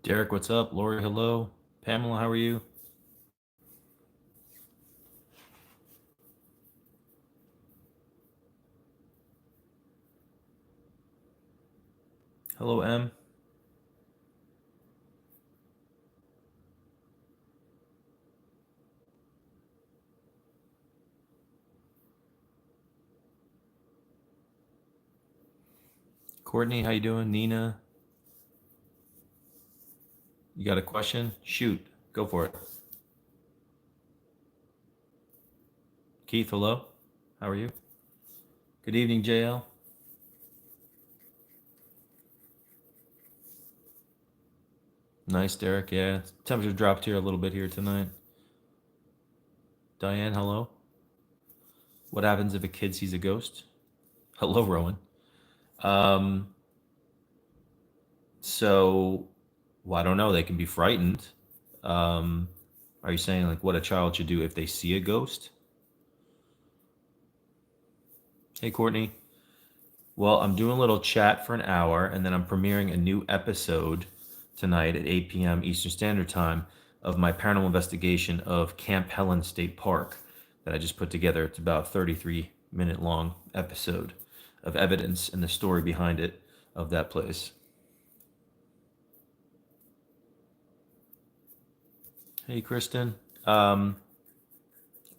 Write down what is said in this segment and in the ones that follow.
Derek, what's up? Lori, hello. Pamela, how are you? Hello, M. Courtney, how you doing? Nina, you got a question? Shoot, go for it. Keith, hello. How are you? Good evening, JL. Nice, Derek. Yeah, temperature dropped here a little bit here tonight. Diane, hello. What happens if a kid sees a ghost? Hello, Rowan. Um, so, well, I don't know. They can be frightened. Um, are you saying like what a child should do if they see a ghost? Hey, Courtney. Well, I'm doing a little chat for an hour, and then I'm premiering a new episode tonight at 8 p.m. Eastern Standard Time of my paranormal investigation of Camp Helen State Park that I just put together. It's about a 33-minute long episode of evidence and the story behind it of that place. Hey, Kristen. Um,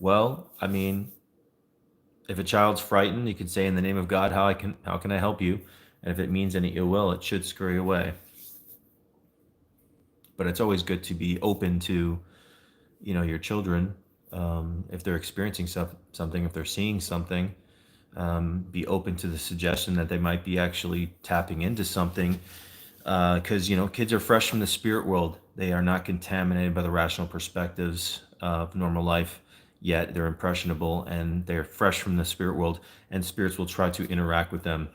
well, I mean, if a child's frightened, you can say, "In the name of God, how can I help you?" And if it means any ill will, it should scurry away. But it's always good to be open to, your children, if they're experiencing something, if they're seeing something, be open to the suggestion that they might be actually tapping into something, because kids are fresh from the spirit world. They are not contaminated by the rational perspectives of normal life yet. They're impressionable and they're fresh from the spirit world, and spirits will try to interact with them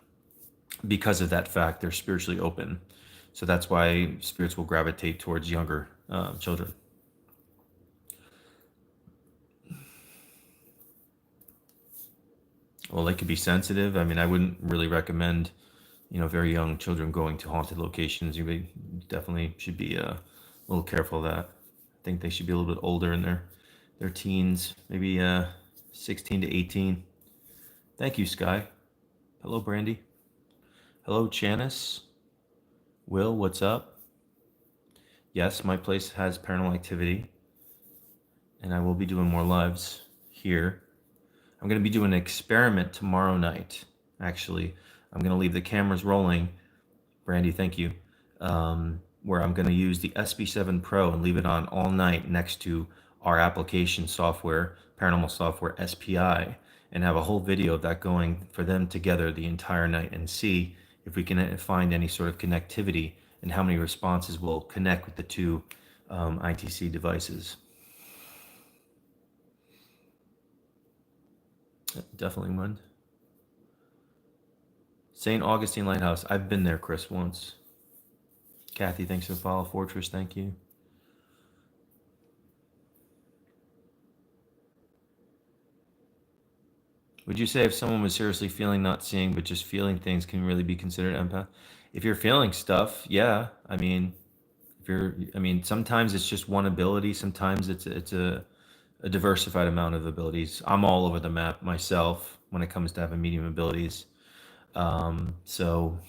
because of that fact. They're spiritually open. So that's why spirits will gravitate towards younger children. Well, they could be sensitive. I mean, I wouldn't really recommend, very young children going to haunted locations. Definitely should be a little careful of that. I think they should be a little bit older in their teens, maybe 16 to 18. Thank you, Sky. Hello, Brandy. Hello, Janice. Will, what's up? Yes, my place has paranormal activity, and I will be doing more lives here. I'm going to be doing an experiment tomorrow night, actually. I'm going to leave the cameras rolling. Brandy, thank you. Where I'm going to use the SP7 Pro and leave it on all night next to our application software, paranormal software SPI, and have a whole video of that going for them together the entire night and see if we can find any sort of connectivity and how many responses will connect with the two ITC devices. Definitely would. St. Augustine Lighthouse. I've been there, Chris, once. Kathy, thanks for the follow. Fortress, thank you. Would you say if someone was seriously feeling not seeing but just feeling things can really be considered empath? If you're feeling stuff, yeah. Sometimes it's just one ability. Sometimes it's a diversified amount of abilities. I'm all over the map myself when it comes to having medium abilities. So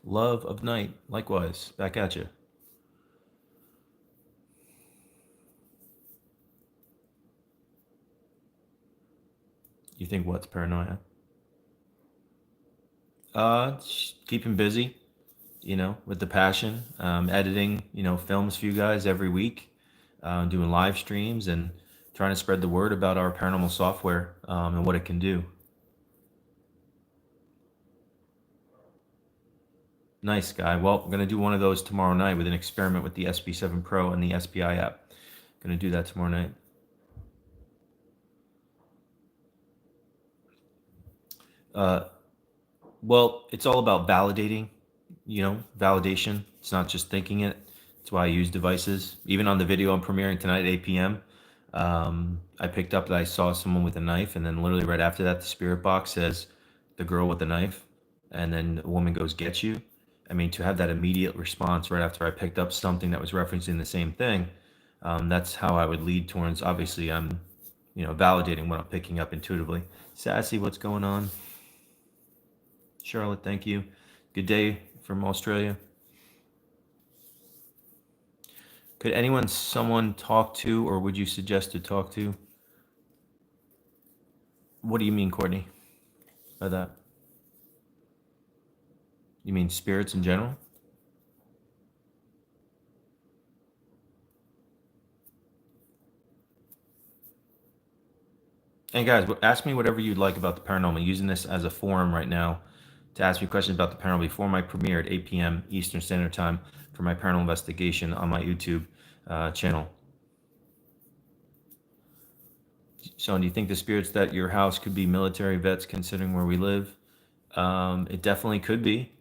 love of night, likewise, back at you. You think what's paranoia? Keep him busy, with the passion. Editing, films for you guys every week, doing live streams and trying to spread the word about our paranormal software and what it can do. Nice guy. Well, I'm gonna do one of those tomorrow night with an experiment with the SP7 Pro and the SPI app. Gonna do that tomorrow night. Uh, well, it's all about validating, validation. It's not just thinking it. That's why I use devices. Even on the video I'm premiering tonight at 8 p.m., I picked up that I saw someone with a knife, and then literally right after that, the spirit box says the girl with the knife, and then the woman goes, "Get you." I mean, to have that immediate response right after I picked up something that was referencing the same thing, that's how I would lead towards. Obviously, I'm, validating what I'm picking up intuitively. Sassy, what's going on? Charlotte, thank you. Good day from Australia. Could someone talk to, or would you suggest to talk to? What do you mean, Courtney, by that? You mean spirits in general? And guys, ask me whatever you'd like about the paranormal. Using this as a forum right now to ask me questions about the paranormal before my premiere at 8 p.m. Eastern Standard Time for my paranormal investigation on my YouTube channel. So, do you think the spirits at your house could be military vets, considering where we live? It definitely could be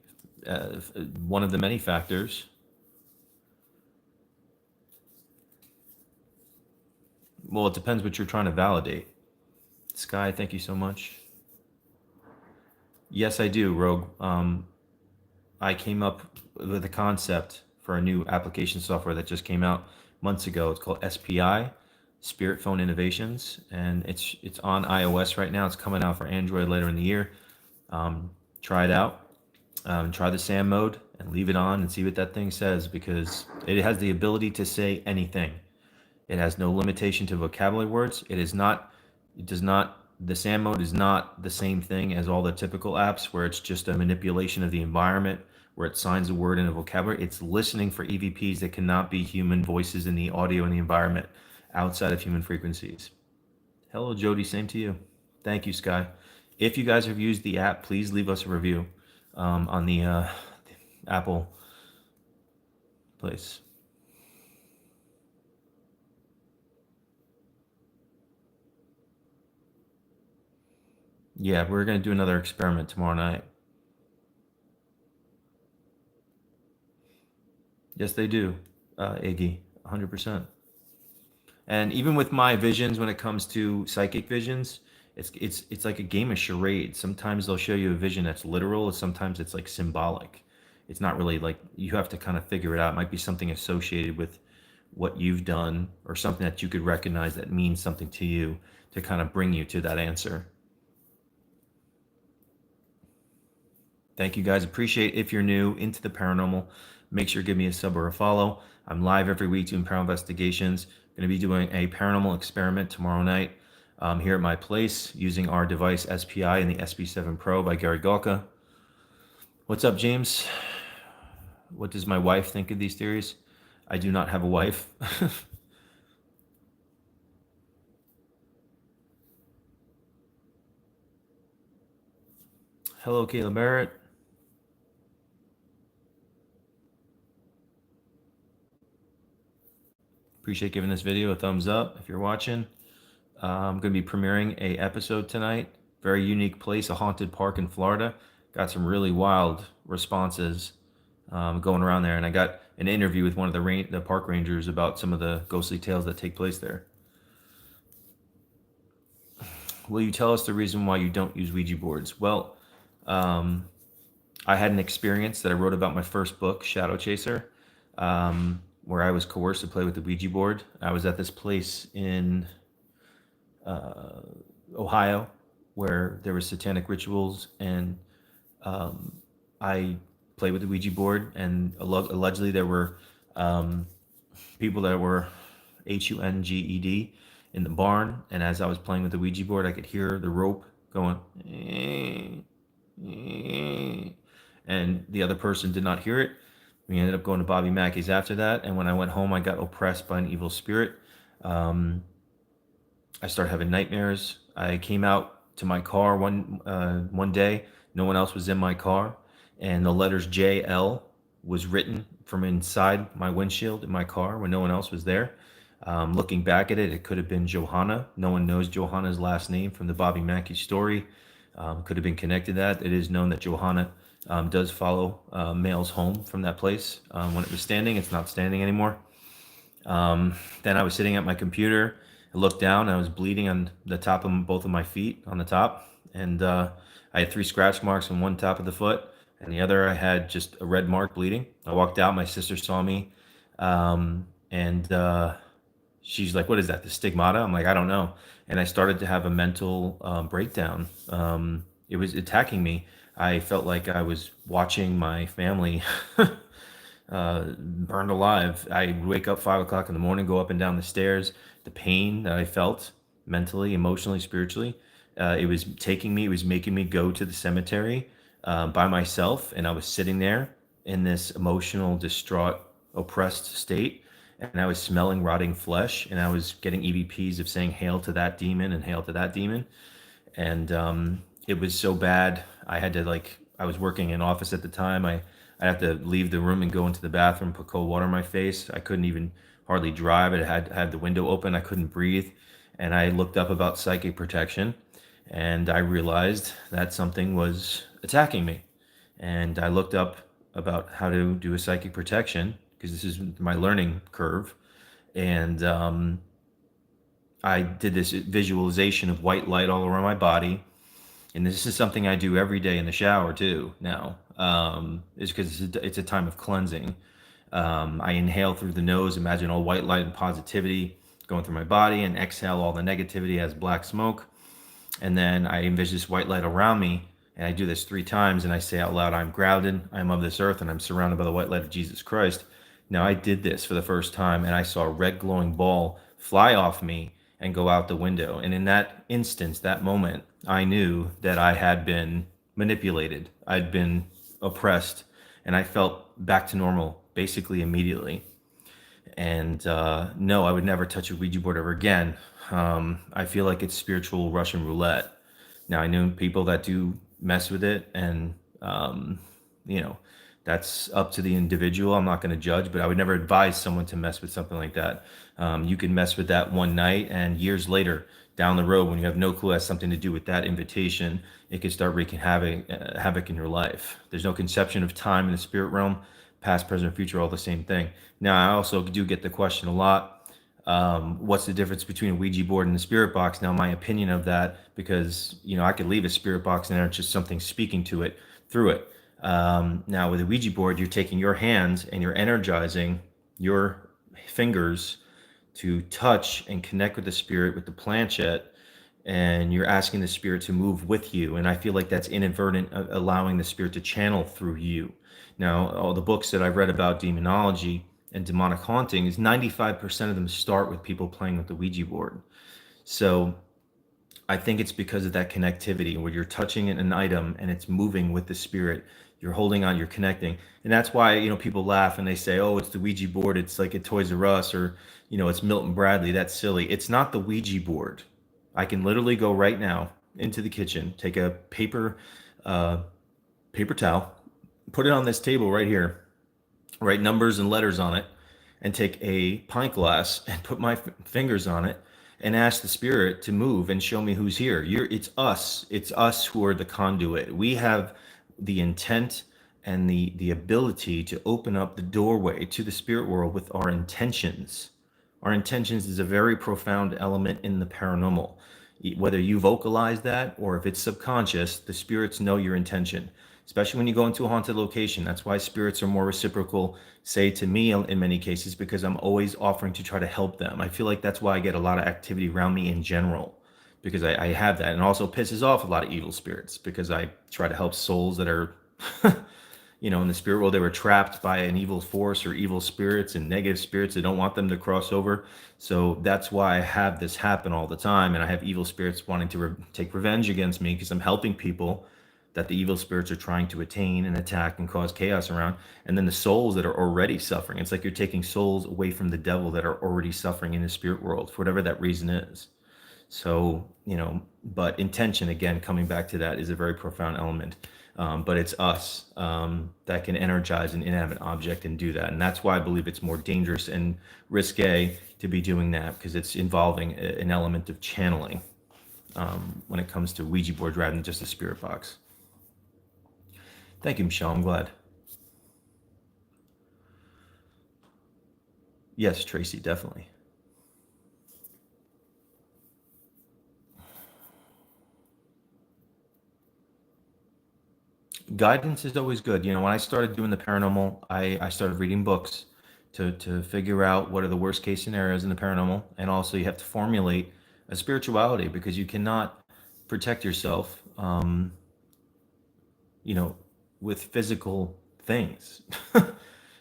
one of the many factors. Well, it depends what you're trying to validate. Sky, thank you so much. Yes, I do, Rogue. I came up with a concept for a new application software that just came out months ago. It's called SPI, Spirit Phone Innovations, and it's on iOS right now. It's coming out for Android later in the year. Try it out. Try the SAM mode and leave it on and see what that thing says, because it has the ability to say anything. It has no limitation to vocabulary words. The SAM mode is not the same thing as all the typical apps where it's just a manipulation of the environment, where it signs a word in a vocabulary. It's listening for EVPs that cannot be human voices in the audio in the environment outside of human frequencies. Hello, Jody. Same to you. Thank you, Sky. If you guys have used the app, please leave us a review on the Apple place. Yeah, we're going to do another experiment tomorrow night. Yes, they do, Iggy, 100%. And even with my visions, when it comes to psychic visions, it's like a game of charades. Sometimes they'll show you a vision that's literal, sometimes it's like symbolic. It's not really like, you have to kind of figure it out. It might be something associated with what you've done, or something that you could recognize that means something to you, to kind of bring you to that answer. Thank you guys. Appreciate if you're new into the paranormal. Make sure to give me a sub or a follow. I'm live every week doing paranormal investigations. Going to be doing a paranormal experiment tomorrow night here at my place using our device SPI and the SP7 Pro by Gary Galka. What's up, James? What does my wife think of these theories? I do not have a wife. Hello, Kayla Barrett. Appreciate giving this video a thumbs up if you're watching. I'm going to be premiering a episode tonight. Very unique place, a haunted park in Florida. Got some really wild responses going around there, and I got an interview with one of the park rangers about some of the ghostly tales that take place there. Will you tell us the reason why you don't use Ouija boards? Well, I had an experience that I wrote about my first book, Shadow Chaser, where I was coerced to play with the Ouija board. I was at this place in Ohio where there were satanic rituals, and I played with the Ouija board, and allegedly there were people that were HUNGED in the barn, and as I was playing with the Ouija board, I could hear the rope going, and the other person did not hear it. We ended up going to Bobby Mackey's after that, and when I went home, I got oppressed by an evil spirit. I started having nightmares. I came out to my car one day. No one else was in my car, and the letters JL was written from inside my windshield in my car when no one else was there. Looking back at it, it could have been Johanna. No one knows Johanna's last name from the Bobby Mackey story. Could have been connected to that. It is known that Johanna does follow males home from that place. When it was standing, it's not standing anymore. Then I was sitting at my computer, I looked down. I was bleeding on the top of both of my feet on the top, and I had 3 scratch marks on one top of the foot, and the other I had just a red mark bleeding. I walked out. My sister saw me, and she's like, "What is that? The stigmata?" I'm like, "I don't know." And I started to have a mental breakdown. It was attacking me. I felt like I was watching my family burned alive. I wake up 5 o'clock in the morning, go up and down the stairs. The pain that I felt mentally, emotionally, spiritually, it was taking me. It was making me go to the cemetery by myself, and I was sitting there in this emotional, distraught, oppressed state, and I was smelling rotting flesh, and I was getting EVPs of saying "Hail to that demon" and "Hail to that demon." And it was so bad. I had to I was working in office at the time. I had to leave the room and go into the bathroom, put cold water on my face. I couldn't even hardly drive. I had the window open. I couldn't breathe. And I looked up about psychic protection, and I realized that something was attacking me. And I looked up about how to do a psychic protection because this is my learning curve. And I did this visualization of white light all around my body, and this is something I do every day in the shower too now. Is because it's a time of cleansing. I inhale through the nose, imagine all white light and positivity going through my body, and exhale all the negativity as black smoke. And then I envision this white light around me, and I do this 3 times, and I say out loud, "I'm grounded, I'm of this earth, and I'm surrounded by the white light of Jesus Christ." Now I did this for the first time, and I saw a red glowing ball fly off me and go out the window. And in that instance, that moment, I knew that I had been manipulated, I'd been oppressed, and I felt back to normal basically immediately. And no, I would never touch a Ouija board ever again. I feel like it's spiritual Russian roulette. Now, I know people that do mess with it, and you know, that's up to the individual. I'm not going to judge, but I would never advise someone to mess with something like that. You can mess with that one night, and years later, down the road, when you have no clue it has something to do with that invitation, it can start wreaking havoc in your life. There's no conception of time in the spirit realm. Past, present, future, all the same thing. Now, I also do get the question a lot, what's the difference between a Ouija board and a spirit box? Now, my opinion of that, because I could leave a spirit box in there, it's just something speaking to it through it. Now, with a Ouija board, you're taking your hands and you're energizing your fingers to touch and connect with the spirit with the planchette, and you're asking the spirit to move with you. And I feel like that's inadvertent, allowing the spirit to channel through you. Now, all the books that I've read about demonology and demonic haunting is 95% of them start with people playing with the Ouija board. So I think it's because of that connectivity where you're touching an item and it's moving with the spirit. You're holding on, you're connecting. And that's why, people laugh and they say, "Oh, it's the Ouija board. It's like a Toys R Us, or, it's Milton Bradley. That's silly." It's not the Ouija board. I can literally go right now into the kitchen, take a paper towel, put it on this table right here, write numbers and letters on it, and take a pint glass and put my fingers on it and ask the spirit to move and show me who's here. It's us. It's us who are the conduit. We have the intent and the ability to open up the doorway to the spirit world with our intentions. Our intentions is a very profound element in the paranormal. Whether you vocalize that or if it's subconscious, the spirits know your intention, especially when you go into a haunted location. That's why spirits are more reciprocal, say, to me in many cases, because I'm always offering to try to help them. I feel like that's why I get a lot of activity around me in general, because I have that. And also pisses off a lot of evil spirits, because I try to help souls that are in the spirit world, they were trapped by an evil force or evil spirits and negative spirits that don't want them to cross over. So that's why I have this happen all the time. And I have evil spirits wanting to take revenge against me, because I'm helping people that the evil spirits are trying to attain and attack and cause chaos around. And then the souls that are already suffering, it's like you're taking souls away from the devil that are already suffering in the spirit world for whatever that reason is. So, but intention, again, coming back to that, is a very profound element. But it's us that can energize an inanimate object and do that. And that's why I believe it's more dangerous and risque to be doing that, because it's involving an element of channeling when it comes to Ouija board rather than just a spirit box. Thank you, Michelle. I'm glad. Yes, Tracy, definitely. Guidance is always good. You know, when I started doing the paranormal, I started reading books to figure out what are the worst case scenarios in the paranormal. And also, you have to formulate a spirituality because you cannot protect yourself, you know, with physical things.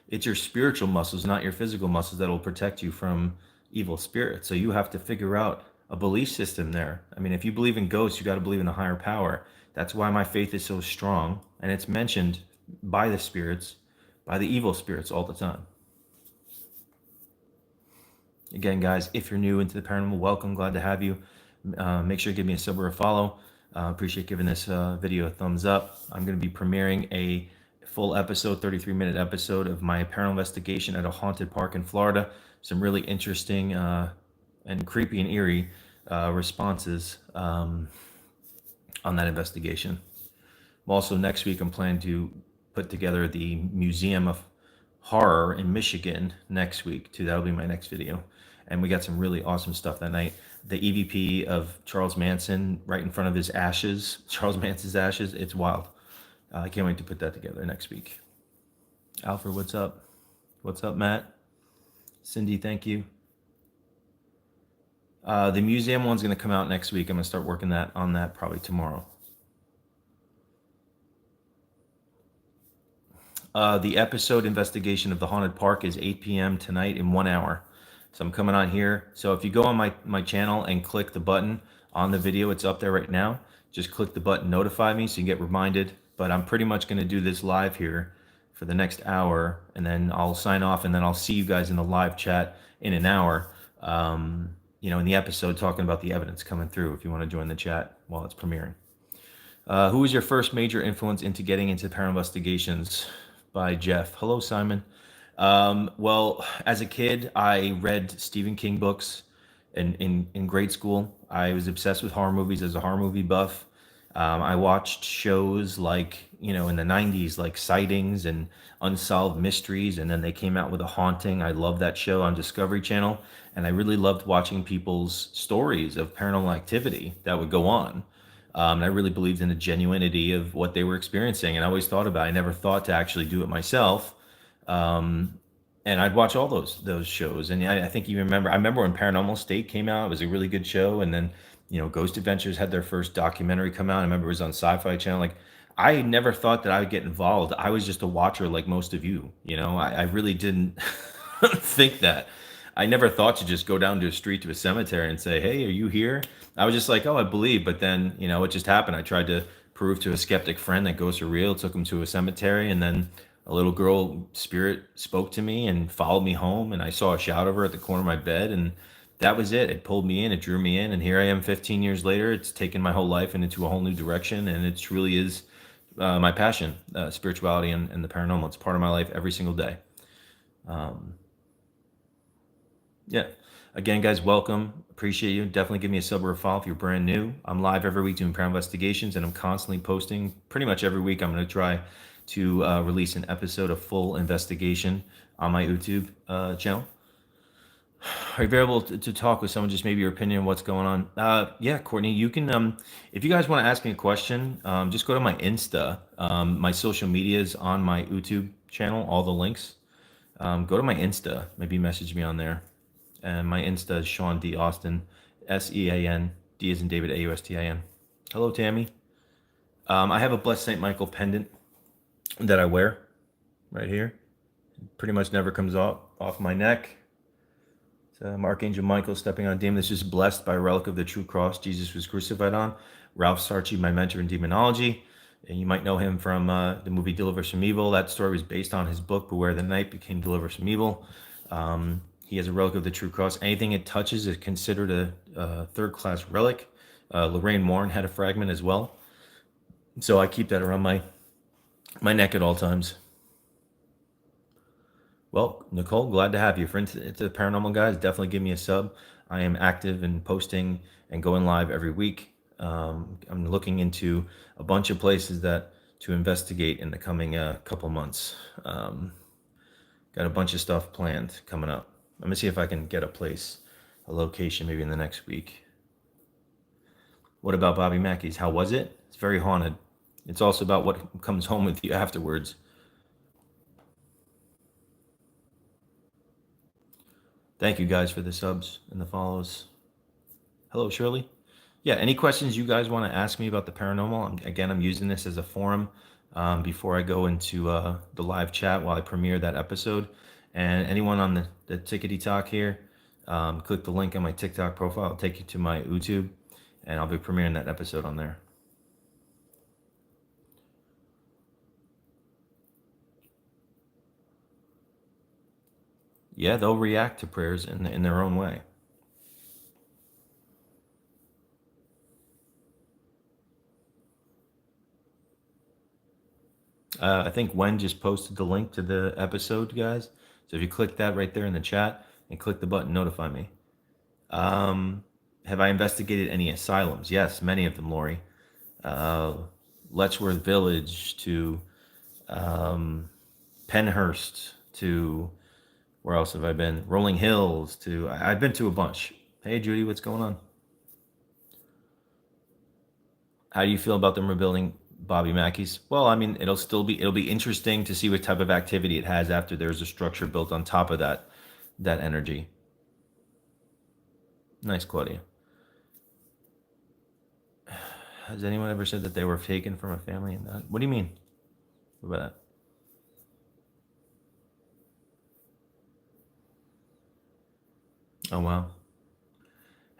It's your spiritual muscles, not your physical muscles, that will protect you from evil spirits. So you have to figure out a belief system there. I mean, if you believe in ghosts, you got to believe in a higher power. That's why my faith is so strong, and it's mentioned by the spirits, by the evil spirits all the time. Again, guys, if you're new into the paranormal, welcome. Glad to have you. Make sure to give me a sub or a follow. Appreciate giving this video a thumbs up. I'm going to be premiering a full episode, 33-minute episode of my paranormal investigation at a haunted park in Florida. Some really interesting and creepy and eerie responses on that investigation. Also, next week, I'm planning to put together the Museum of Horror in Michigan next week, too. That'll be my next video. And we got some really awesome stuff that night. The EVP of Charles Manson right in front of his ashes, Charles Manson's ashes. It's wild. I can't wait to put that together next week. Alfred, what's up? What's up, Matt? Cindy, thank you. The museum one's going to come out next week. I'm going to start working on that probably tomorrow. The episode investigation of the haunted park is 8 p.m. tonight in 1 hour. So I'm coming on here. So if you go on my channel and click the button on the video, it's up there right now. Just click the button, notify me, so you can get reminded. But I'm pretty much going to do this live here for the next hour, and then I'll sign off, and then I'll see you guys in the live chat in an hour. You know, in the episode talking about the evidence coming through, if you want to join the chat while it's premiering. Who was your first major influence into getting into paranormal investigations? By Jeff. Hello, Simon. Well, as a kid, I read Stephen King books in grade school. I was obsessed with horror movies as a horror movie buff. I watched shows like, you know, in the 90s, like Sightings and Unsolved Mysteries, and then they came out with A Haunting. I loved that show on Discovery Channel, and I really loved watching people's stories of paranormal activity that would go on. And I really believed in the genuinity of what they were experiencing, and I always thought about it. I never thought to actually do it myself. And I'd watch all those shows. And I think you remember, I remember when Paranormal State came out, it was a really good show. And then, you know, Ghost Adventures had their first documentary come out. I remember it was on Sci-Fi Channel. Like, I never thought that I would get involved. I was just a watcher like most of you. You know, I really didn't think that. I never thought to just go down to a street to a cemetery and say, "Hey, are you here?" I was just like, "Oh, I believe." But then, you know, it just happened. I tried to prove to a skeptic friend that ghosts are real. Took him to a cemetery, and then a little girl spirit spoke to me and followed me home. And I saw a shadow of her at the corner of my bed, and that was it. It pulled me in. It drew me in, and here I am, 15 years later. It's taken my whole life into a whole new direction, and it truly is my passion, spirituality and the paranormal. It's part of my life every single day. Yeah. Again, guys, welcome. Appreciate you. Definitely give me a sub or a follow if you're brand new. I'm live every week doing paranormal investigations, and I'm constantly posting pretty much every week. I'm going to try to release an episode of full investigation on my YouTube channel. Are you available to talk with someone, just maybe your opinion on what's going on? Yeah, Courtney, you can, if you guys want to ask me a question, just go to my Insta. My social media is on my YouTube channel, all the links. Go to my Insta, maybe message me on there. And my Insta is Sean D. Austin, Sean, D as in David, Austin. Hello, Tammy. I have a Blessed St. Michael pendant that I wear right here. Pretty much never comes off my neck. It's Archangel Michael stepping on a demon that's just blessed by a relic of the true cross Jesus was crucified on. Ralph Sarchi, my mentor in demonology. And you might know him from the movie Deliver Us from Evil. That story was based on his book, Beware the Night became Deliver Us from Evil. He has a relic of the true cross. Anything it touches is considered a third-class relic. Lorraine Warren had a fragment as well. So I keep that around my neck at all times. Well, Nicole, glad to have you. For into the paranormal guys, definitely give me a sub. I am active and posting and going live every week. I'm looking into a bunch of places to investigate in the coming couple months. Got a bunch of stuff planned coming up. I'm gonna see if I can get a location maybe in the next week. What about Bobby Mackey's? How was it? It's very haunted. It's also about what comes home with you afterwards. Thank you guys for the subs and the follows. Hello, Shirley. Yeah, any questions you guys want to ask me about the paranormal? Again, I'm using this as a forum before I go into the live chat while I premiere that episode. And anyone on the Tickety Talk here, click the link on my TikTok profile. I'll take you to my YouTube, and I'll be premiering that episode on there. Yeah, they'll react to prayers in their own way. I think Wen just posted the link to the episode, guys. So if you click that right there in the chat and click the button, notify me. Have I investigated any asylums? Yes, many of them, Lori. Letchworth Village to Penhurst to where else have I been? Rolling Hills to I've been to a bunch. Hey Judy, what's going on? How do you feel about them rebuilding Bobby Mackey's? Well, I mean, it'll be interesting to see what type of activity it has after there's a structure built on top of that energy. Nice, Claudia. Has anyone ever said that they were taken from a family and that? What do you mean? What about that? Oh wow.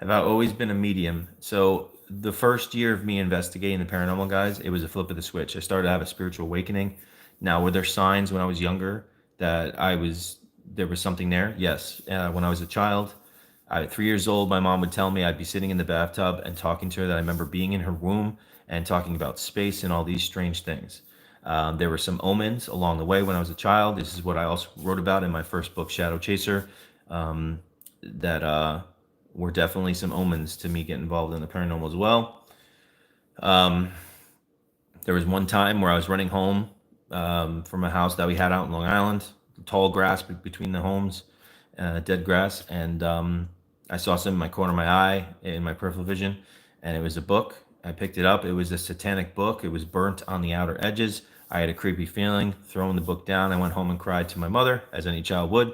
Have I always been a medium? So the first year of me investigating the paranormal, guys, it was a flip of the switch. I started to have a spiritual awakening. Now, were there signs when I was younger that there was something there? Yes. When I was a child, 3 years old, my mom would tell me I'd be sitting in the bathtub and talking to her. That I remember being in her womb and talking about space and all these strange things. There were some omens along the way when I was a child. This is what I also wrote about in my first book, Shadow Chaser. That were definitely some omens to me getting involved in the paranormal as well. There was one time where I was running home from a house that we had out in Long Island, tall grass between the homes, dead grass, and I saw something in my corner of my eye, in my peripheral vision, and it was a book. I picked it up. It was a satanic book. It was burnt on the outer edges. I had a creepy feeling, throwing the book down. I went home and cried to my mother, as any child would.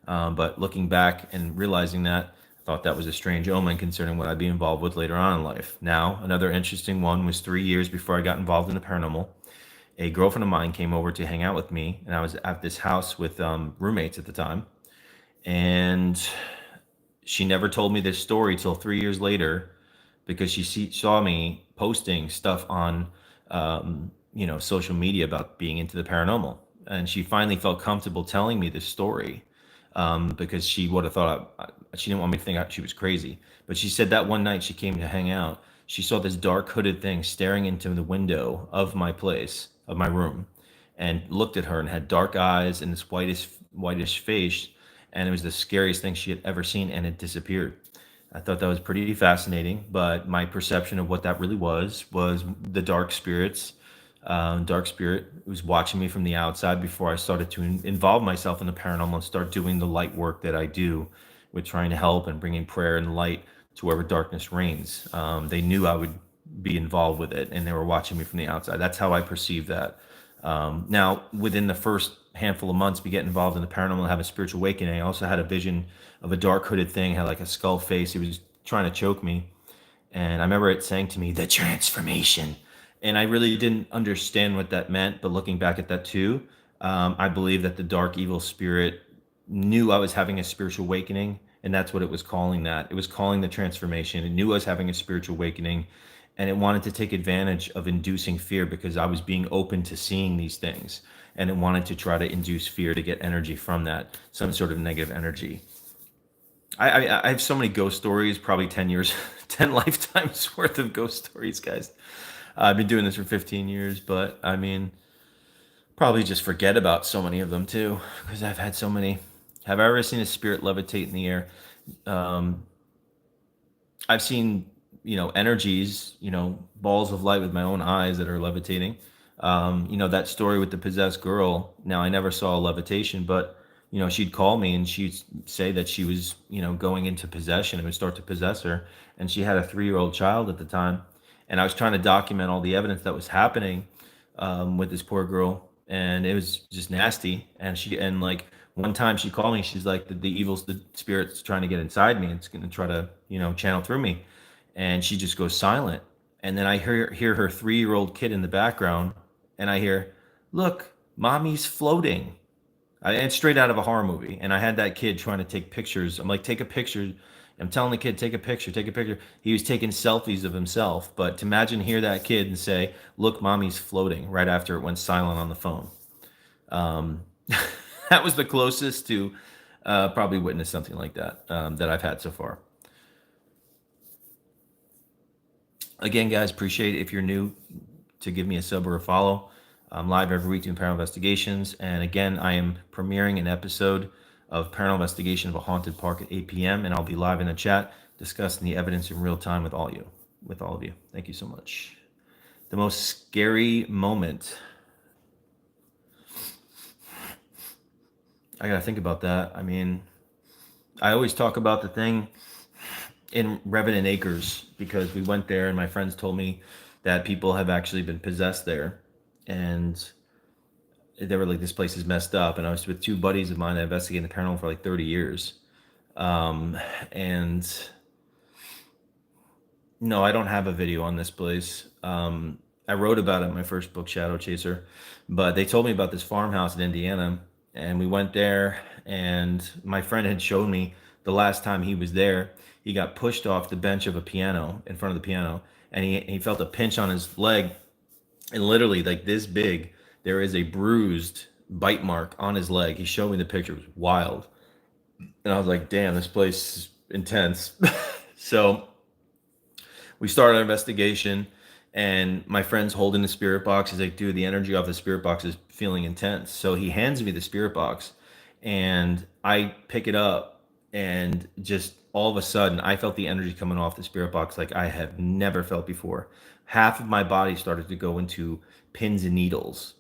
But looking back and realizing that, I thought that was a strange omen concerning what I'd be involved with later on in life. Now, another interesting one was 3 years before I got involved in the paranormal. A girlfriend of mine came over to hang out with me, and I was at this house with roommates at the time. And she never told me this story till 3 years later because saw me posting stuff on social media about being into the paranormal, and she finally felt comfortable telling me this story because she would have thought she didn't want me to think she was crazy. But she said that one night she came to hang out, she saw this dark hooded thing staring into the window of my place, of my room, and looked at her and had dark eyes and this whitish face, and it was the scariest thing she had ever seen, and it disappeared. I thought that was pretty fascinating, but my perception of what that really was the dark spirits. Dark spirit was watching me from the outside before I started to involve myself in the paranormal and start doing the light work that I do with trying to help and bringing prayer and light to wherever darkness reigns. They knew I would be involved with it, and they were watching me from the outside. That's how I perceive that. Now, within the first handful of months, we get involved in the paranormal and have a spiritual awakening. I also had a vision of a dark hooded thing, had like a skull face. It was trying to choke me. And I remember it saying to me, the transformation. And I really didn't understand what that meant. But looking back at that too, I believe that the dark evil spirit knew I was having a spiritual awakening. And that's what it was calling that. It was calling the transformation. It knew I was having a spiritual awakening. And it wanted to take advantage of inducing fear because I was being open to seeing these things. And it wanted to try to induce fear to get energy from that, some sort of negative energy. I have so many ghost stories, probably 10 years, 10 lifetimes worth of ghost stories, guys. I've been doing this for 15 years, but I mean, probably just forget about so many of them too, because I've had so many. Have I ever seen a spirit levitate in the air? I've seen, energies, balls of light with my own eyes that are levitating. That story with the possessed girl. Now, I never saw a levitation, but she'd call me and she'd say that she was, going into possession. It would start to possess her. And she had a 3-year-old child at the time. And I was trying to document all the evidence that was happening. with this poor girl, and it was just nasty. And like one time she called me, she's like, the spirit's trying to get inside me. It's going to try to channel through me, and she just goes silent. And then I hear her 3-year-old kid in the background, and I hear, "Look, mommy's floating." And it's straight out of a horror movie. And I had that kid trying to take pictures. I'm like, take a picture. I'm telling the kid, take a picture, take a picture. He was taking selfies of himself. But to imagine hear that kid and say, "Look, mommy's floating," right after it went silent on the phone. Um, that was the closest to probably witness something like that that I've had so far. Again, guys, appreciate it if you're new to give me a sub or a follow. I'm live every week doing paranormal investigations. And again, I am premiering an episode of Paranormal Investigation of a Haunted Park at 8 p.m. And I'll be live in the chat discussing the evidence in real time with all of you. Thank you so much. The most scary moment. I gotta think about that. I mean, I always talk about the thing in Revenant Acres because we went there and my friends told me that people have actually been possessed there, and they were like, "This place is messed up." And I was with 2 buddies of mine that investigated the paranormal for like 30 years. And no, I don't have a video on this place. I wrote about it in my first book, Shadow Chaser, but they told me about this farmhouse in Indiana, and we went there, and my friend had shown me the last time he was there, he got pushed off the bench of a piano in front of the piano, and he felt a pinch on his leg, and literally like this big, there is a bruised bite mark on his leg. He showed me the picture. It was wild. And I was like, damn, this place is intense. So we started our investigation, and my friend's holding the spirit box. He's like, "Dude, the energy off the spirit box is feeling intense." So he hands me the spirit box, and I pick it up, and just all of a sudden, I felt the energy coming off the spirit box like I have never felt before. Half of my body started to go into pins and needles.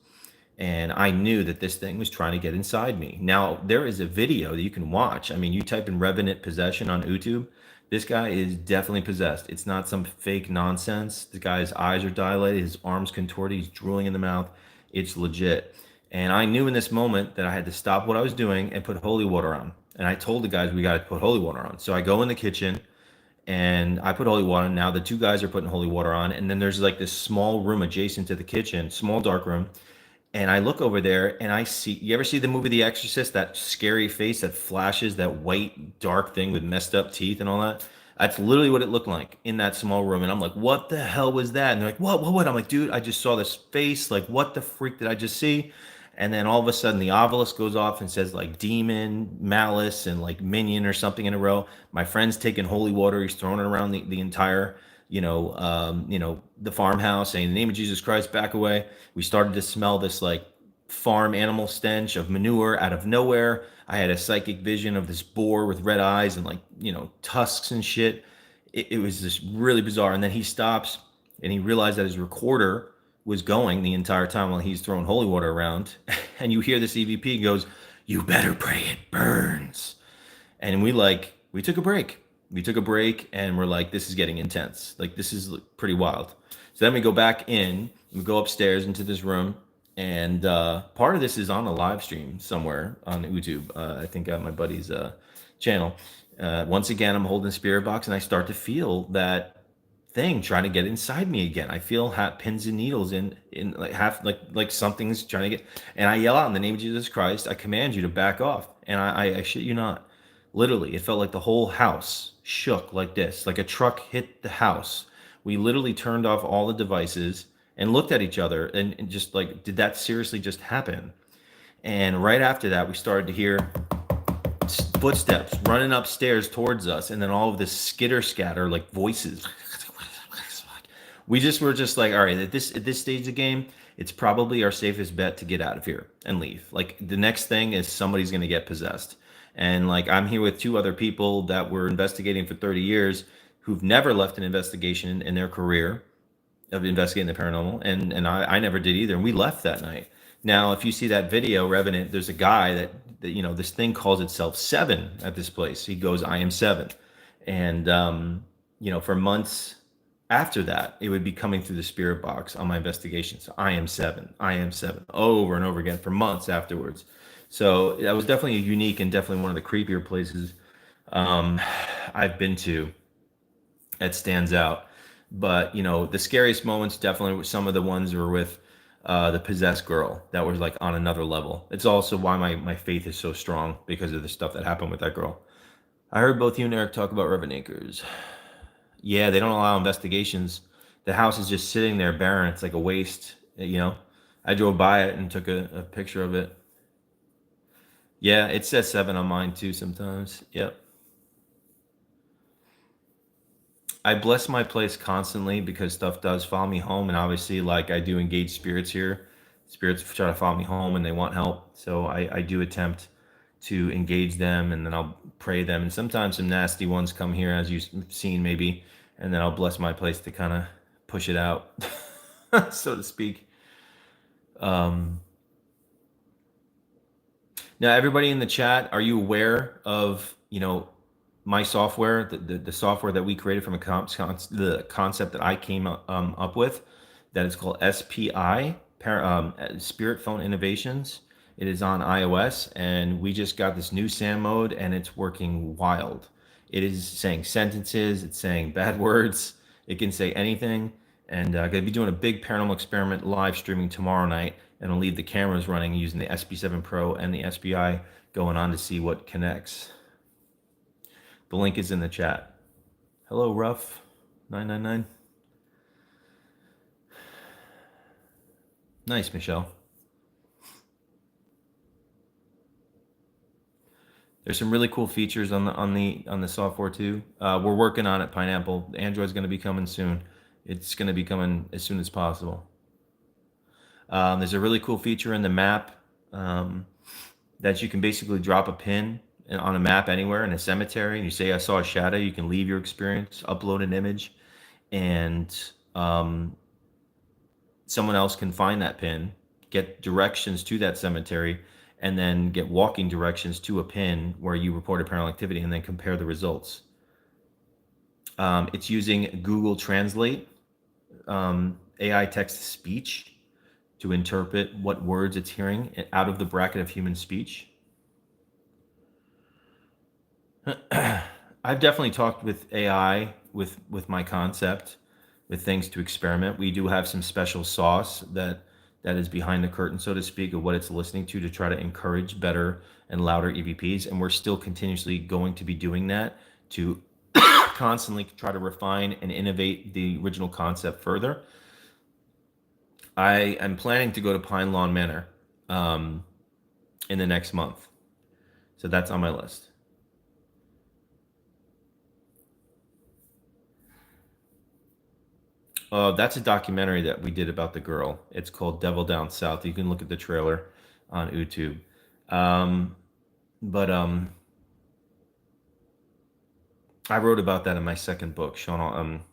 And I knew that this thing was trying to get inside me. Now, there is a video that you can watch. I mean, you type in Revenant possession on YouTube. This guy is definitely possessed. It's not some fake nonsense. The guy's eyes are dilated, his arms contorted, he's drooling in the mouth. It's legit. And I knew in this moment that I had to stop what I was doing and put holy water on. And I told the guys we got to put holy water on. So I go in the kitchen and I put holy water on. Now the 2 guys are putting holy water on. And then there's like this small room adjacent to the kitchen, small dark room. And I look over there and I see, you ever see the movie The Exorcist, that scary face that flashes, that white dark thing with messed up teeth and all that? That's literally what it looked like in that small room. And I'm like, what the hell was that? And they're like, what? I'm like, dude, I just saw this face. Like, what the freak did I just see? And then all of a sudden the obelisk goes off and says like demon, malice, and like minion or something in a row. My friend's taking holy water. He's throwing it around the entire the farmhouse, saying, "In the name of Jesus Christ, back away." We started to smell this like farm animal stench of manure out of nowhere. I had a psychic vision of this boar with red eyes and like, tusks and shit. It was just really bizarre. And then he stops and he realized that his recorder was going the entire time while he's throwing holy water around. And you hear this EVP goes, "You better pray it burns." And we took a break. We took a break and we're like, this is getting intense. Like, this is pretty wild. So then we go back in, we go upstairs into this room, and part of this is on a live stream somewhere on YouTube. I think on my buddy's channel. Once again, I'm holding the spirit box and I start to feel that thing trying to get inside me again. I feel pins and needles in like half, like something's trying to get, and I yell out, "In the name of Jesus Christ, I command you to back off." And I shit you not. Literally, it felt like the whole house shook like this, like a truck hit the house. We literally turned off all the devices and looked at each other and just like, did that seriously just happen? And right after that, we started to hear footsteps running upstairs towards us, and then all of this skitter scatter, like voices. We just were just like, all right, at this stage of the game, it's probably our safest bet to get out of here and leave. Like, the next thing is somebody's going to get possessed. And like, I'm here with 2 other people that were investigating for 30 years who've never left an investigation in their career of investigating the paranormal. And I never did either. And we left that night. Now, if you see that video, Revenant, there's a guy that this thing calls itself 7 at this place. He goes, "I am 7." And, for months, After that, it would be coming through the spirit box on my investigation. So I am seven, over and over again for months afterwards. So that was definitely unique and definitely one of the creepier places um, I've been to. That stands out. But the scariest moments definitely were some of the ones were with the possessed girl. That was like on another level. It's also why my faith is so strong because of the stuff that happened with that girl. I heard both you and Eric talk about Revenant Acres. Yeah, they don't allow investigations. The house is just sitting there barren. It's like a waste. I drove by it and took a picture of it. Yeah, it says seven on mine too sometimes. Yep. I bless my place constantly because stuff does follow me home, and obviously, like I do engage spirits here. Spirits try to follow me home, and they want help. So I do attempt to engage them, and then I'll pray them. And sometimes some nasty ones come here, as you've seen maybe, and then I'll bless my place to kind of push it out, so to speak. Um, Now, everybody in the chat, are you aware of my software, the software that we created from the concept that I came up with, that is called SPI, Spirit Phone Innovations. It is on iOS, and we just got this new SAM mode, and it's working wild. It is saying sentences, it's saying bad words, it can say anything. And I'm going to be doing a big paranormal experiment live streaming tomorrow night, and I'll leave the cameras running using the SP7 Pro and the SPI going on to see what connects. The link is in the chat. Hello, Ruff 999. Nice, Michelle. There's some really cool features on the software too. We're working on it. Pineapple. Android's going to be coming soon. It's going to be coming as soon as possible. There's a really cool feature in the map that you can basically drop a pin on a map anywhere in a cemetery, and you say, "I saw a shadow." You can leave your experience, upload an image, and someone else can find that pin, get directions to that cemetery, and then get walking directions to a pin where you reported paranormal activity, and then compare the results. It's using Google Translate, AI text to speech, to interpret what words it's hearing out of the bracket of human speech. I've definitely talked with AI with my concept, with things to experiment. We do have some special sauce that is behind the curtain, so to speak, of what it's listening to try to encourage better and louder EVPs. And we're still continuously going to be doing that to constantly try to refine and innovate the original concept further. I am planning to go to Pine Lawn Manor in the next month. So that's on my list. That's a documentary that we did about the girl. It's called Devil Down South. You can look at the trailer on YouTube. But I wrote about that in my second book, Shadow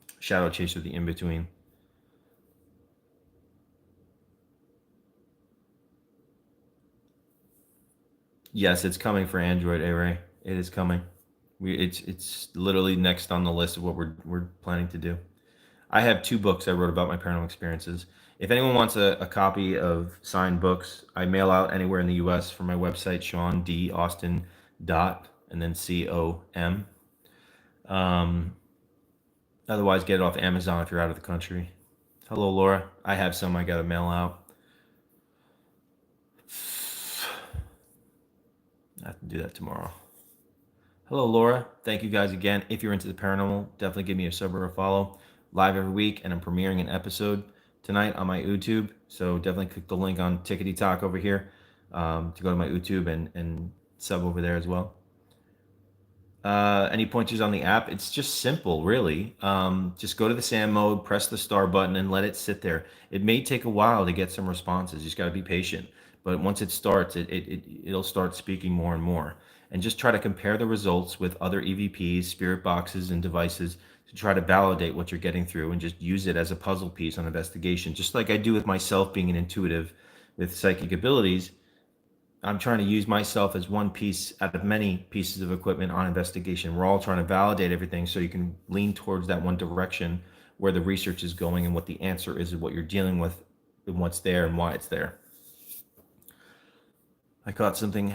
Chaser: The In-Between. Yes, it's coming for Android, A-Ray. It is coming. It's literally next on the list of what we're planning to do. I have 2 books I wrote about my paranormal experiences. If anyone wants a copy of signed books, I mail out anywhere in the U.S. from my website, Sean D. Austin dot and then COM. Otherwise, get it off Amazon if you're out of the country. Hello, Laura. I have some I got to mail out. I have to do that tomorrow. Hello, Laura. Thank you guys again. If you're into the paranormal, definitely give me a sub or a follow. Live every week, and I'm premiering an episode tonight on my YouTube. So definitely click the link on Tickety Talk over here to go to my YouTube and sub over there as well. Any pointers on the app? It's just simple, really. Just go to the SAM mode, press the star button, and let it sit there. It may take a while to get some responses. You just got to be patient. But once it starts, it'll start speaking more and more. And just try to compare the results with other EVPs, spirit boxes, and devices to try to validate what you're getting through, and just use it as a puzzle piece on investigation. Just like I do with myself being an intuitive with psychic abilities, I'm trying to use myself as one piece out of many pieces of equipment on investigation. We're all trying to validate everything so you can lean towards that one direction where the research is going and what the answer is and what you're dealing with and what's there and why it's there. I caught something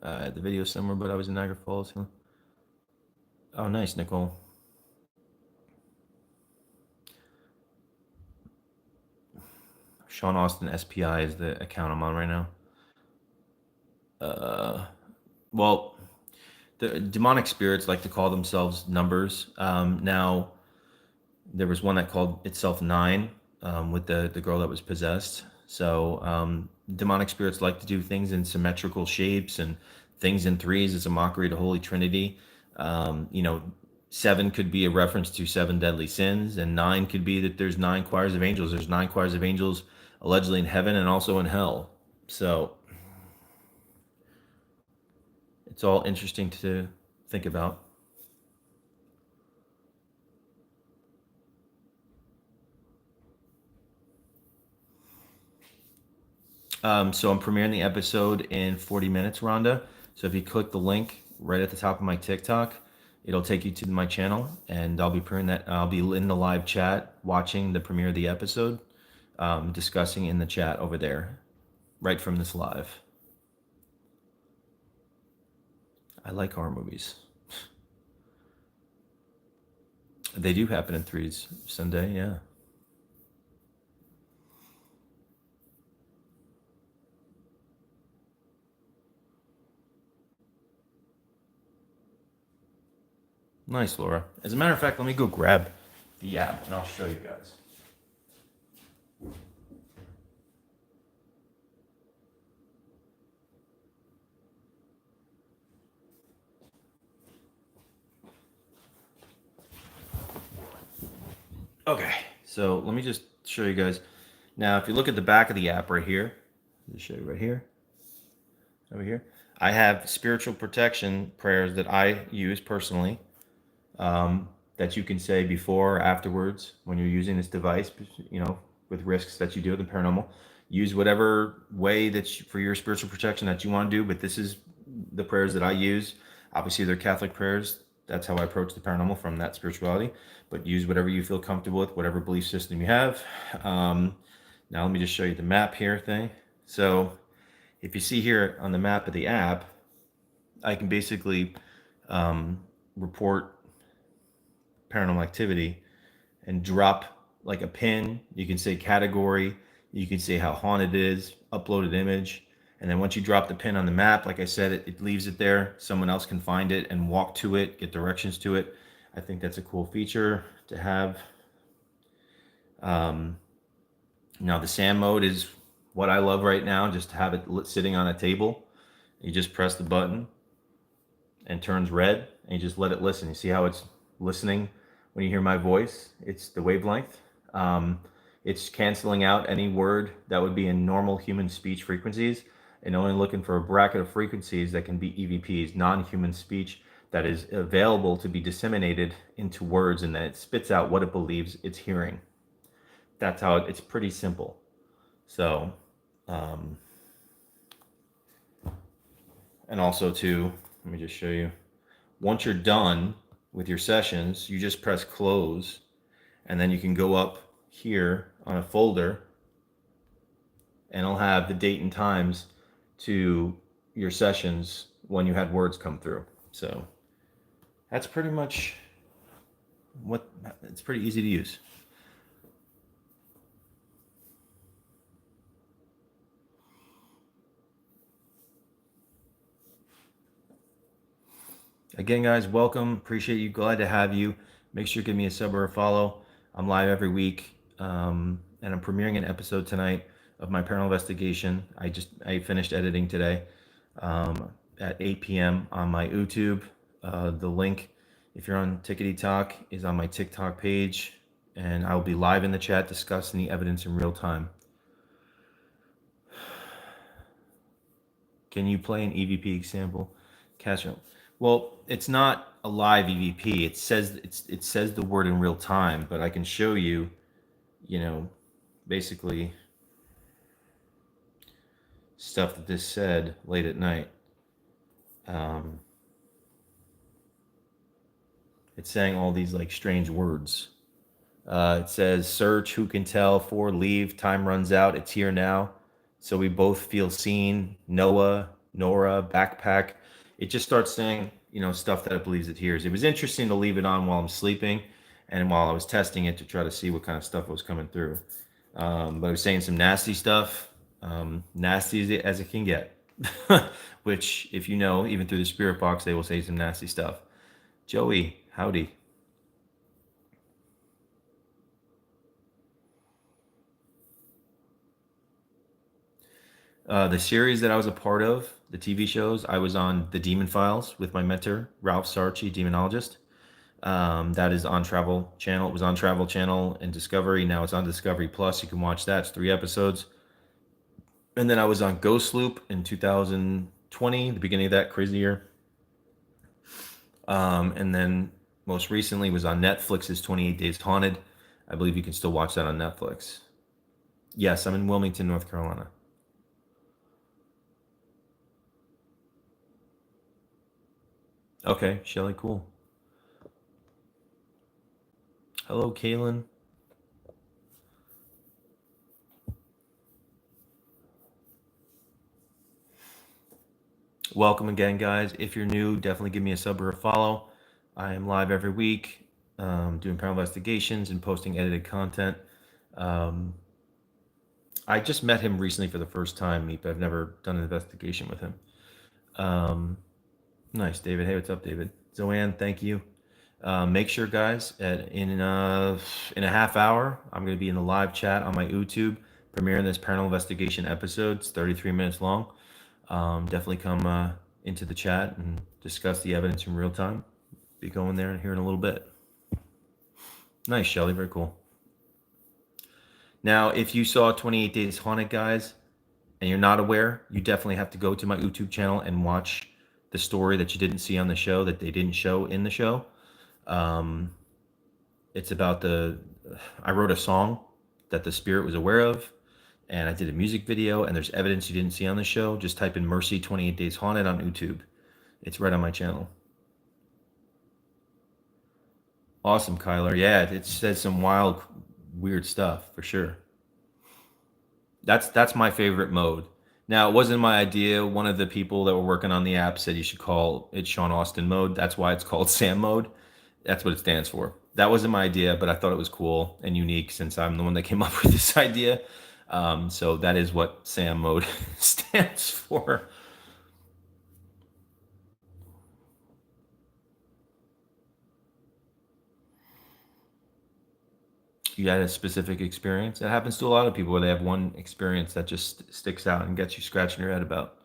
at the video somewhere, but I was in Niagara Falls. Oh, nice, Nicole. Sean Austin SPI is the account I'm on right now. Well, the demonic spirits like to call themselves numbers. Now, there was one that called itself 9 with the girl that was possessed. So demonic spirits like to do things in symmetrical shapes and things in threes. It's a mockery to Holy Trinity. 7 could be a reference to 7 deadly sins, and 9 could be that there's 9 choirs of angels. There's 9 choirs of angels allegedly in heaven and also in hell. So it's all interesting to think about. So I'm premiering the episode in 40 minutes, Rhonda. So if you click the link right at the top of my TikTok, it'll take you to my channel, and I'll be premiering that. I'll be in the live chat watching the premiere of the episode, discussing in the chat over there, right from this live. I like horror movies. They do happen in threes Sunday, yeah. Nice, Laura. As a matter of fact, let me go grab the app and I'll show you guys. Okay, so let me just show you guys. Now, if you look at the back of the app right here, I'll show you right here, over here, I have spiritual protection prayers that I use personally, that you can say before or afterwards when you're using this device, with risks that you do with the paranormal. Use whatever way for your spiritual protection that you want to do, but this is the prayers that I use. Obviously, they're Catholic prayers. That's how I approach the paranormal, from that spirituality. But use whatever you feel comfortable with, whatever belief system you have. Now let me just show you the map here thing. So if you see here on the map of the app, I can basically report paranormal activity and drop like a pin. You can say category, you can say how haunted it is, uploaded image, and then once you drop the pin on the map, like I said, it leaves it there. Someone else can find it and walk to it, get directions to it. I think that's a cool feature to have. Now the SAM mode is what I love right now, just to have it sitting on a table. You just press the button and turns red, and you just let it listen. You see how it's listening when you hear my voice? It's the wavelength. It's canceling out any word that would be in normal human speech frequencies, and only looking for a bracket of frequencies that can be EVPs, non-human speech, that is available to be disseminated into words, and then it spits out what it believes it's hearing. That's how it's pretty simple. So, and also let me just show you. Once you're done with your sessions, you just press close, and then you can go up here on a folder, and it'll have the date and times to your sessions when you had words come through. So that's pretty much it's pretty easy to use. Again, guys, welcome. Appreciate you. Glad to have you. Make sure you give me a sub or a follow. I'm live every week, and I'm premiering an episode tonight of my paranormal investigation. I finished editing today at 8 p.m. on my YouTube. The link, if you're on Tickety Talk, is on my TikTok page, and I'll be live in the chat discussing the evidence in real time. Can you play an EVP example? Castro. Well, it's not a live EVP. It says the word in real time, but I can show you, basically stuff that this said late at night. It's saying all these like strange words. It says search, who can tell, for leave, time runs out, it's here now. So we both feel seen. Noah, Nora, backpack. It just starts saying, stuff that it believes it hears. It was interesting to leave it on while I'm sleeping and while I was testing it to try to see what kind of stuff was coming through. But I was saying some nasty stuff, nasty as it can get. Which, if you know, even through the spirit box, they will say some nasty stuff. Joey, howdy. The series that I was a part of, the TV shows, I was on The Demon Files with my mentor, Ralph Sarchi, demonologist. That is on Travel Channel. It was on Travel Channel and Discovery. Now it's on Discovery Plus. You can watch that. It's 3 episodes. And then I was on Ghost Loop in 2020, the beginning of that crazy year. And then most recently was on Netflix's 28 Days Haunted. I believe you can still watch that on Netflix. Yes, I'm in Wilmington, North Carolina. Okay, Shelly, cool. Hello, Kaylin. Welcome again, guys. If you're new, definitely give me a sub or a follow. I am live every week doing paranormal investigations and posting edited content. I just met him recently for the first time, Meep. I've never done an investigation with him. Nice, David. Hey, what's up, David? Zoanne, thank you. Make sure, guys, in a half hour, I'm going to be in the live chat on my YouTube, premiering this paranormal investigation episode. It's 33 minutes long. Definitely come into the chat and discuss the evidence in real time. Be going there here in a little bit. Nice, Shelly. Very cool. Now, if you saw 28 Days Haunted, guys, and you're not aware, you definitely have to go to my YouTube channel and watch the story that you didn't see on the show, that they didn't show in the show. It's about I wrote a song that the spirit was aware of, and I did a music video, and there's evidence you didn't see on the show. Just type in Mercy 28 Days Haunted on YouTube. It's right on my channel. Awesome, Kyler. Yeah, it says some wild, weird stuff for sure. That's my favorite mode. Now, it wasn't my idea. One of the people that were working on the app said you should call it Sean Austin mode. That's why it's called Sam mode. That's what it stands for. That wasn't my idea, but I thought it was cool and unique since I'm the one that came up with this idea. So that is what Sam mode stands for. You had a specific experience. It happens to a lot of people where they have one experience that just sticks out and gets you scratching your head about.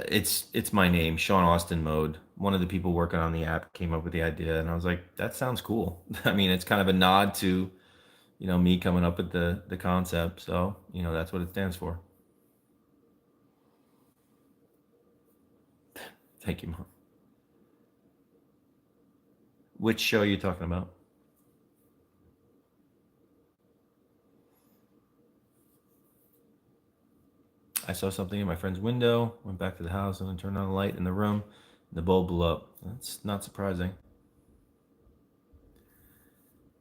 It's my name, Sean Austin mode. One of the people working on the app came up with the idea, and I was like, that sounds cool. I mean, it's kind of a nod to, me coming up with the concept. So, that's what it stands for. Thank you, Mom. Which show are you talking about? I saw something in my friend's window, went back to the house, and then turned on the light in the room. And the bulb blew up. That's not surprising.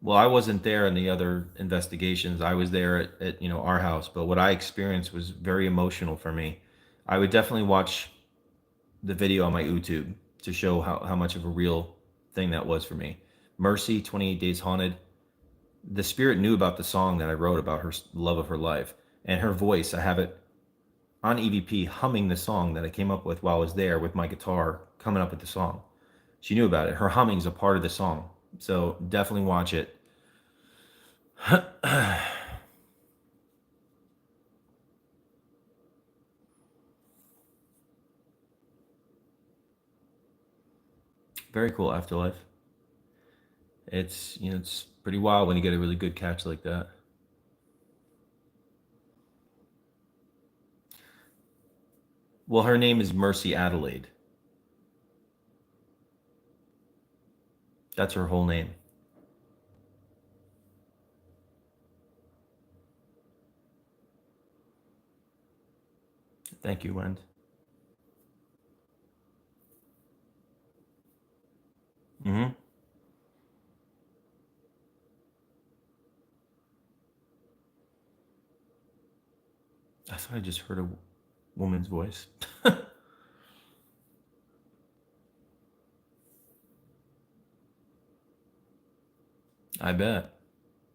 Well, I wasn't there in the other investigations. I was there at our house, but what I experienced was very emotional for me. I would definitely watch the video on my YouTube to show how much of a real thing that was for me. Mercy, 28 Days Haunted. The spirit knew about the song that I wrote about her love of her life. And her voice, I have it on EVP humming the song that I came up with while I was there with my guitar coming up with the song. She knew about it. Her humming's a part of the song. So definitely watch it. Very cool afterlife. It's pretty wild when you get a really good catch like that. Well, her name is Mercy Adelaide. That's her whole name. Thank you, Wend. Mm-hmm. I thought I just heard a woman's voice. I bet.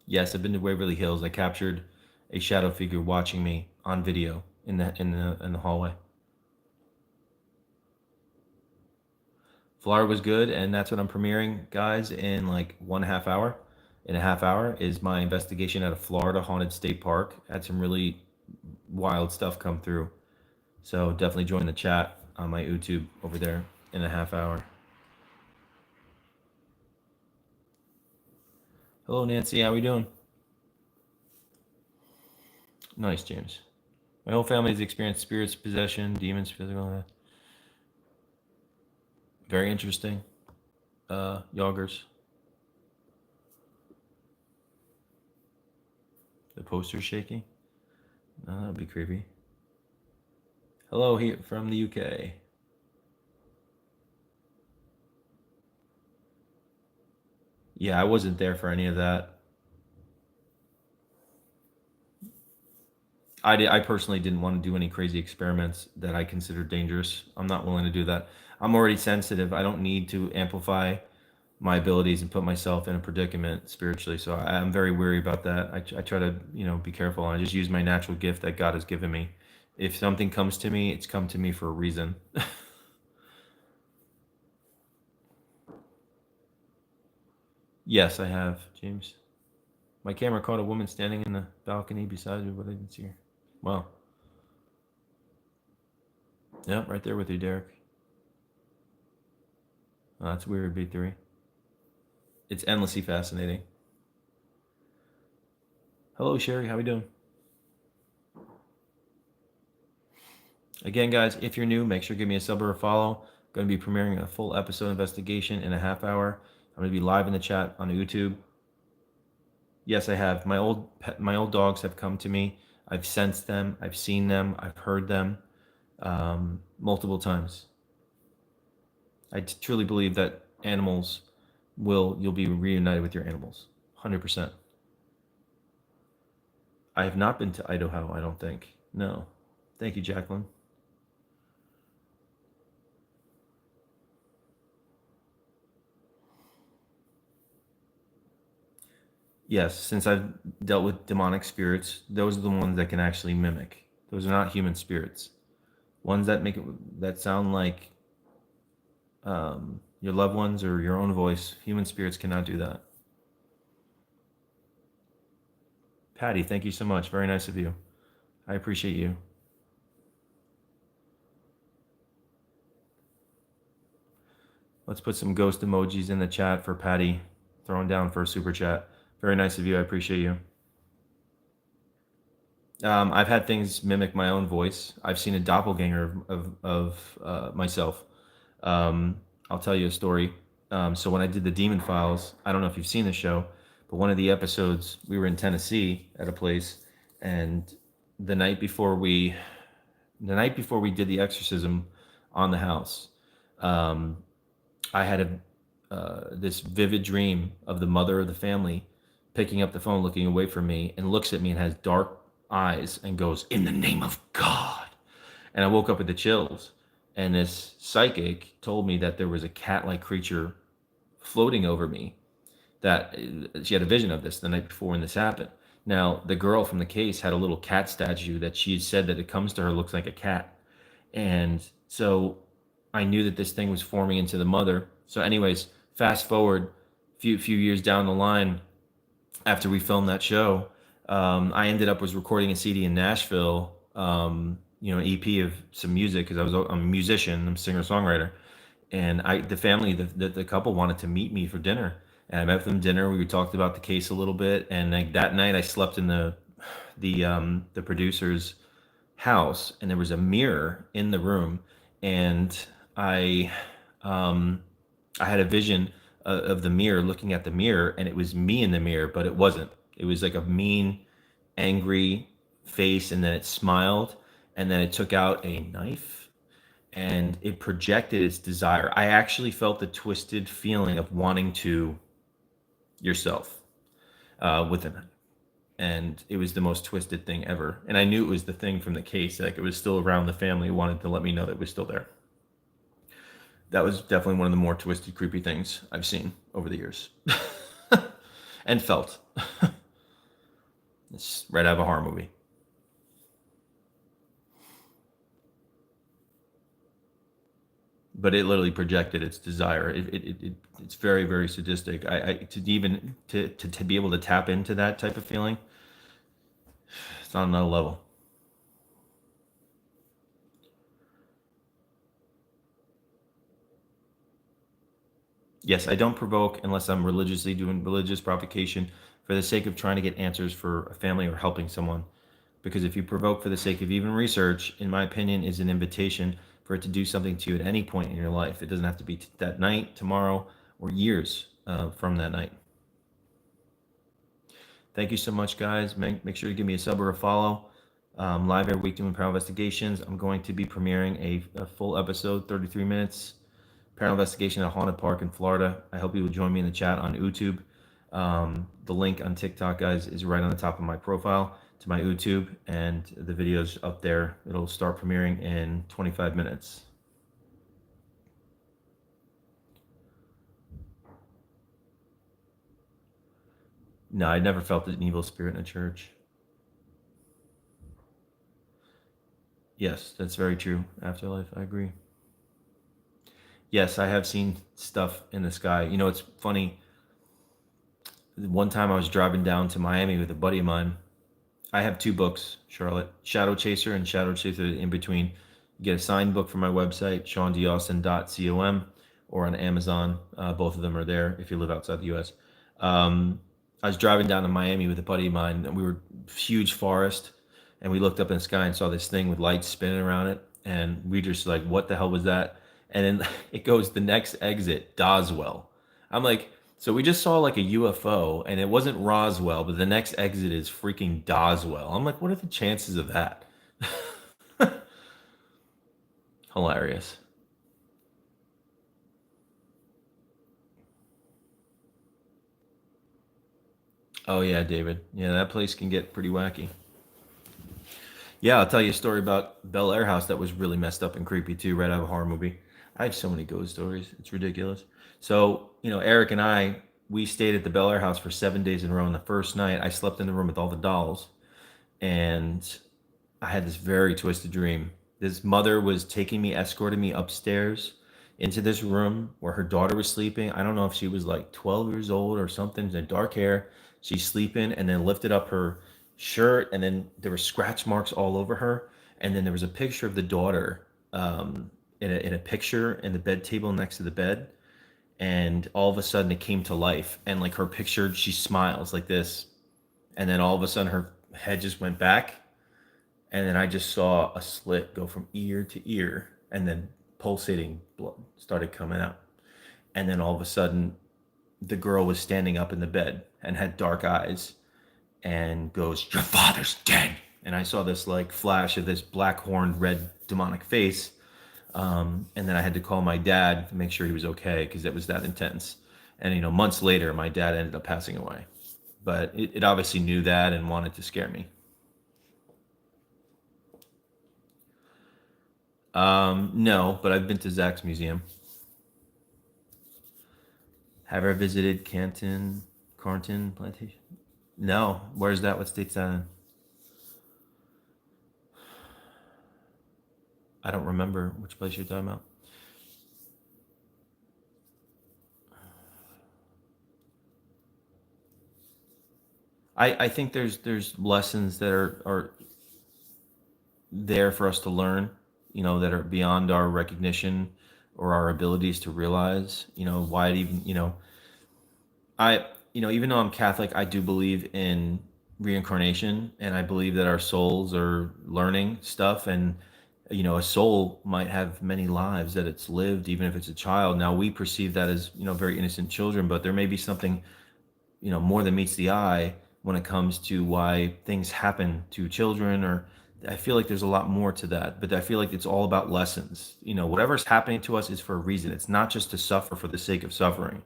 Yes, I've been to Waverly Hills. I captured a shadow figure watching me on video in the hallway. Florida was good, and that's what I'm premiering, guys, in like 1.5 hour. In a half hour is my investigation at a Florida haunted state park. Had some really wild stuff come through. So definitely join the chat on my YouTube over there in a half hour. Hello, Nancy. How we doing? Nice, James. My whole family has experienced spirits, possession, demons, physical. Very interesting. Yoggers. The poster's shaking. That would be creepy. Hello, here from the UK. Yeah, I wasn't there for any of that. I personally didn't want to do any crazy experiments that I consider dangerous. I'm not willing to do that. I'm already sensitive. I don't need to amplify my abilities and put myself in a predicament spiritually. So I'm very weary about that. I try to, be careful. I just use my natural gift that God has given me. If something comes to me, it's come to me for a reason. Yes, I have, James. My camera caught a woman standing in the balcony beside me, but I didn't see her. Wow. Yep, right there with you, Derek. Oh, that's weird, B3. It's endlessly fascinating. Hello, Sherry. How we doing? Again, guys, if you're new, make sure to give me a sub or a follow. Going to be premiering a full episode investigation in a half hour. I'm going to be live in the chat on YouTube. Yes, I have. My old dogs have come to me. I've sensed them. I've seen them. I've heard them multiple times. I truly believe that animals you'll be reunited with your animals. 100%. I have not been to Idaho, I don't think. No. Thank you, Jacqueline. Yes, since I've dealt with demonic spirits, those are the ones that can actually mimic. Those are not human spirits. Ones that sound like your loved ones or your own voice. Human spirits cannot do that. Patty, thank you so much. Very nice of you. I appreciate you. Let's put some ghost emojis in the chat for Patty, throwing down for a super chat. Very nice of you. I appreciate you. I've had things mimic my own voice. I've seen a doppelganger of myself. I'll tell you a story. So when I did the Demon Files, I don't know if you've seen the show, but one of the episodes we were in Tennessee at a place, and the night before we did the exorcism on the house, I had this vivid dream of the mother of the family picking up the phone, looking away from me, and looks at me and has dark eyes and goes, "In the name of God." And I woke up with the chills. And this psychic told me that there was a cat-like creature floating over me, that she had a vision of this the night before when this happened. Now, the girl from the case had a little cat statue that she said that it comes to her looks like a cat. And so I knew that this thing was forming into the mother. So anyways, fast forward few years down the line, after we filmed that show, I ended up was recording a CD in Nashville, an EP of some music, because I'm a musician, I'm a singer-songwriter. And the couple wanted to meet me for dinner. And I met them dinner. We talked about the case a little bit. And like that night I slept in the producer's house, and there was a mirror in the room. And I had a vision of the mirror, looking at the mirror, and it was me in the mirror, but it wasn't. It was like a mean, angry face, and then it smiled, and then it took out a knife and it projected its desire. I actually felt the twisted feeling of wanting to yourself with a knife. And it was the most twisted thing ever. And I knew it was the thing from the case. Like, it was still around the family, wanted to let me know that it was still there. That was definitely one of the more twisted, creepy things I've seen over the years and felt. It's right out of a horror movie. But it literally projected its desire. It's very, very sadistic. To be able to tap into that type of feeling, it's on another level. Yes, I don't provoke unless I'm religiously doing religious provocation for the sake of trying to get answers for a family or helping someone. Because if you provoke for the sake of even research, in my opinion, is an invitation for it to do something to you at any point in your life. It doesn't have to be that night, tomorrow, or years from that night. Thank you so much, guys. Make sure to give me a sub or a follow. Live every week doing Paranormal Investigations. I'm going to be premiering a full episode, 33 minutes, Paranormal Investigation at a haunted park in Florida. I hope you will join me in the chat on YouTube. The link on TikTok, guys, is right on the top of my profile to my YouTube, and the video's up there. It'll start premiering in 25 minutes. No, I never felt an evil spirit in a church. Yes, that's very true. Afterlife, I agree. Yes, I have seen stuff in the sky. You know, it's funny. One time I was driving down to Miami with a buddy of mine. I have two books, Charlotte, Shadow Chaser and Shadow Chaser in between. You get a signed book from my website, seandaustin.com, or on Amazon. Both of them are there if you live outside the U.S. I was driving down to Miami with a buddy of mine, and we were huge forest, and we looked up in the sky and saw this thing with lights spinning around it, and we just like, what the hell was that? And then it goes, the next exit, Doswell. I'm like, so we just saw like a UFO, and it wasn't Roswell, but the next exit is freaking Doswell. I'm like, what are the chances of that? Hilarious. Oh yeah, David. Yeah, that place can get pretty wacky. Yeah, I'll tell you a story about Bel Air House that was really messed up and creepy too, right out of a horror movie. I have so many ghost stories. It's ridiculous. So, Eric and I, we stayed at the Bel Air House for 7 days in a row. And the first night, I slept in the room with all the dolls. And I had this very twisted dream. This mother was taking me, escorting me upstairs into this room where her daughter was sleeping. I don't know if she was like 12 years old or something. She had dark hair. She's sleeping, and then lifted up her shirt, and then there were scratch marks all over her. And then there was a picture of the daughter in a picture in the bed table next to the bed. And all of a sudden it came to life. And like her picture, she smiles like this. And then all of a sudden her head just went back. And then I just saw a slit go from ear to ear, and then pulsating blood started coming out. And then all of a sudden the girl was standing up in the bed and had dark eyes and goes, "Your father's dead." And I saw this like flash of this black horned red demonic face. And then I had to call my dad to make sure he was okay, because it was that intense. And months later, my dad ended up passing away. But it obviously knew that and wanted to scare me. No, but I've been to Zach's museum. Have I visited Carnton Plantation? No. Where's that? What state's that in? I don't remember which place you're talking about. I think there's lessons that are there for us to learn, that are beyond our recognition or our abilities to realize, why it even, even though I'm Catholic, I do believe in reincarnation, and I believe that our souls are learning stuff, and a soul might have many lives that it's lived, even if it's a child. Now we perceive that as, very innocent children, but there may be something, more than meets the eye when it comes to why things happen to children, or I feel like there's a lot more to that, but I feel like it's all about lessons. Whatever's happening to us is for a reason. It's not just to suffer for the sake of suffering.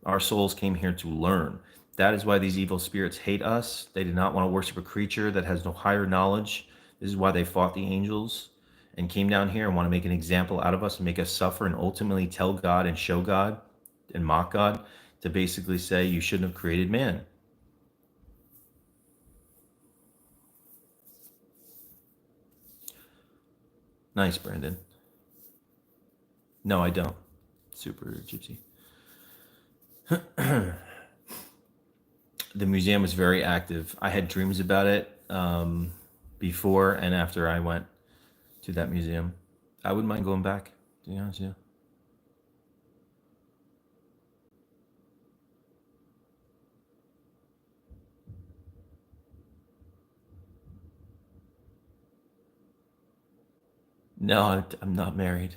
Our souls came here to learn. That is why these evil spirits hate us. They did not want to worship a creature that has no higher knowledge. This is why they fought the angels and came down here and want to make an example out of us and make us suffer and ultimately tell God and show God and mock God to basically say, you shouldn't have created man. Nice, Brandon. No, I don't. Super gypsy. The museum was very active. I had dreams about it before and after I went to that museum. I wouldn't mind going back, to be honest, yeah. No, I'm not married.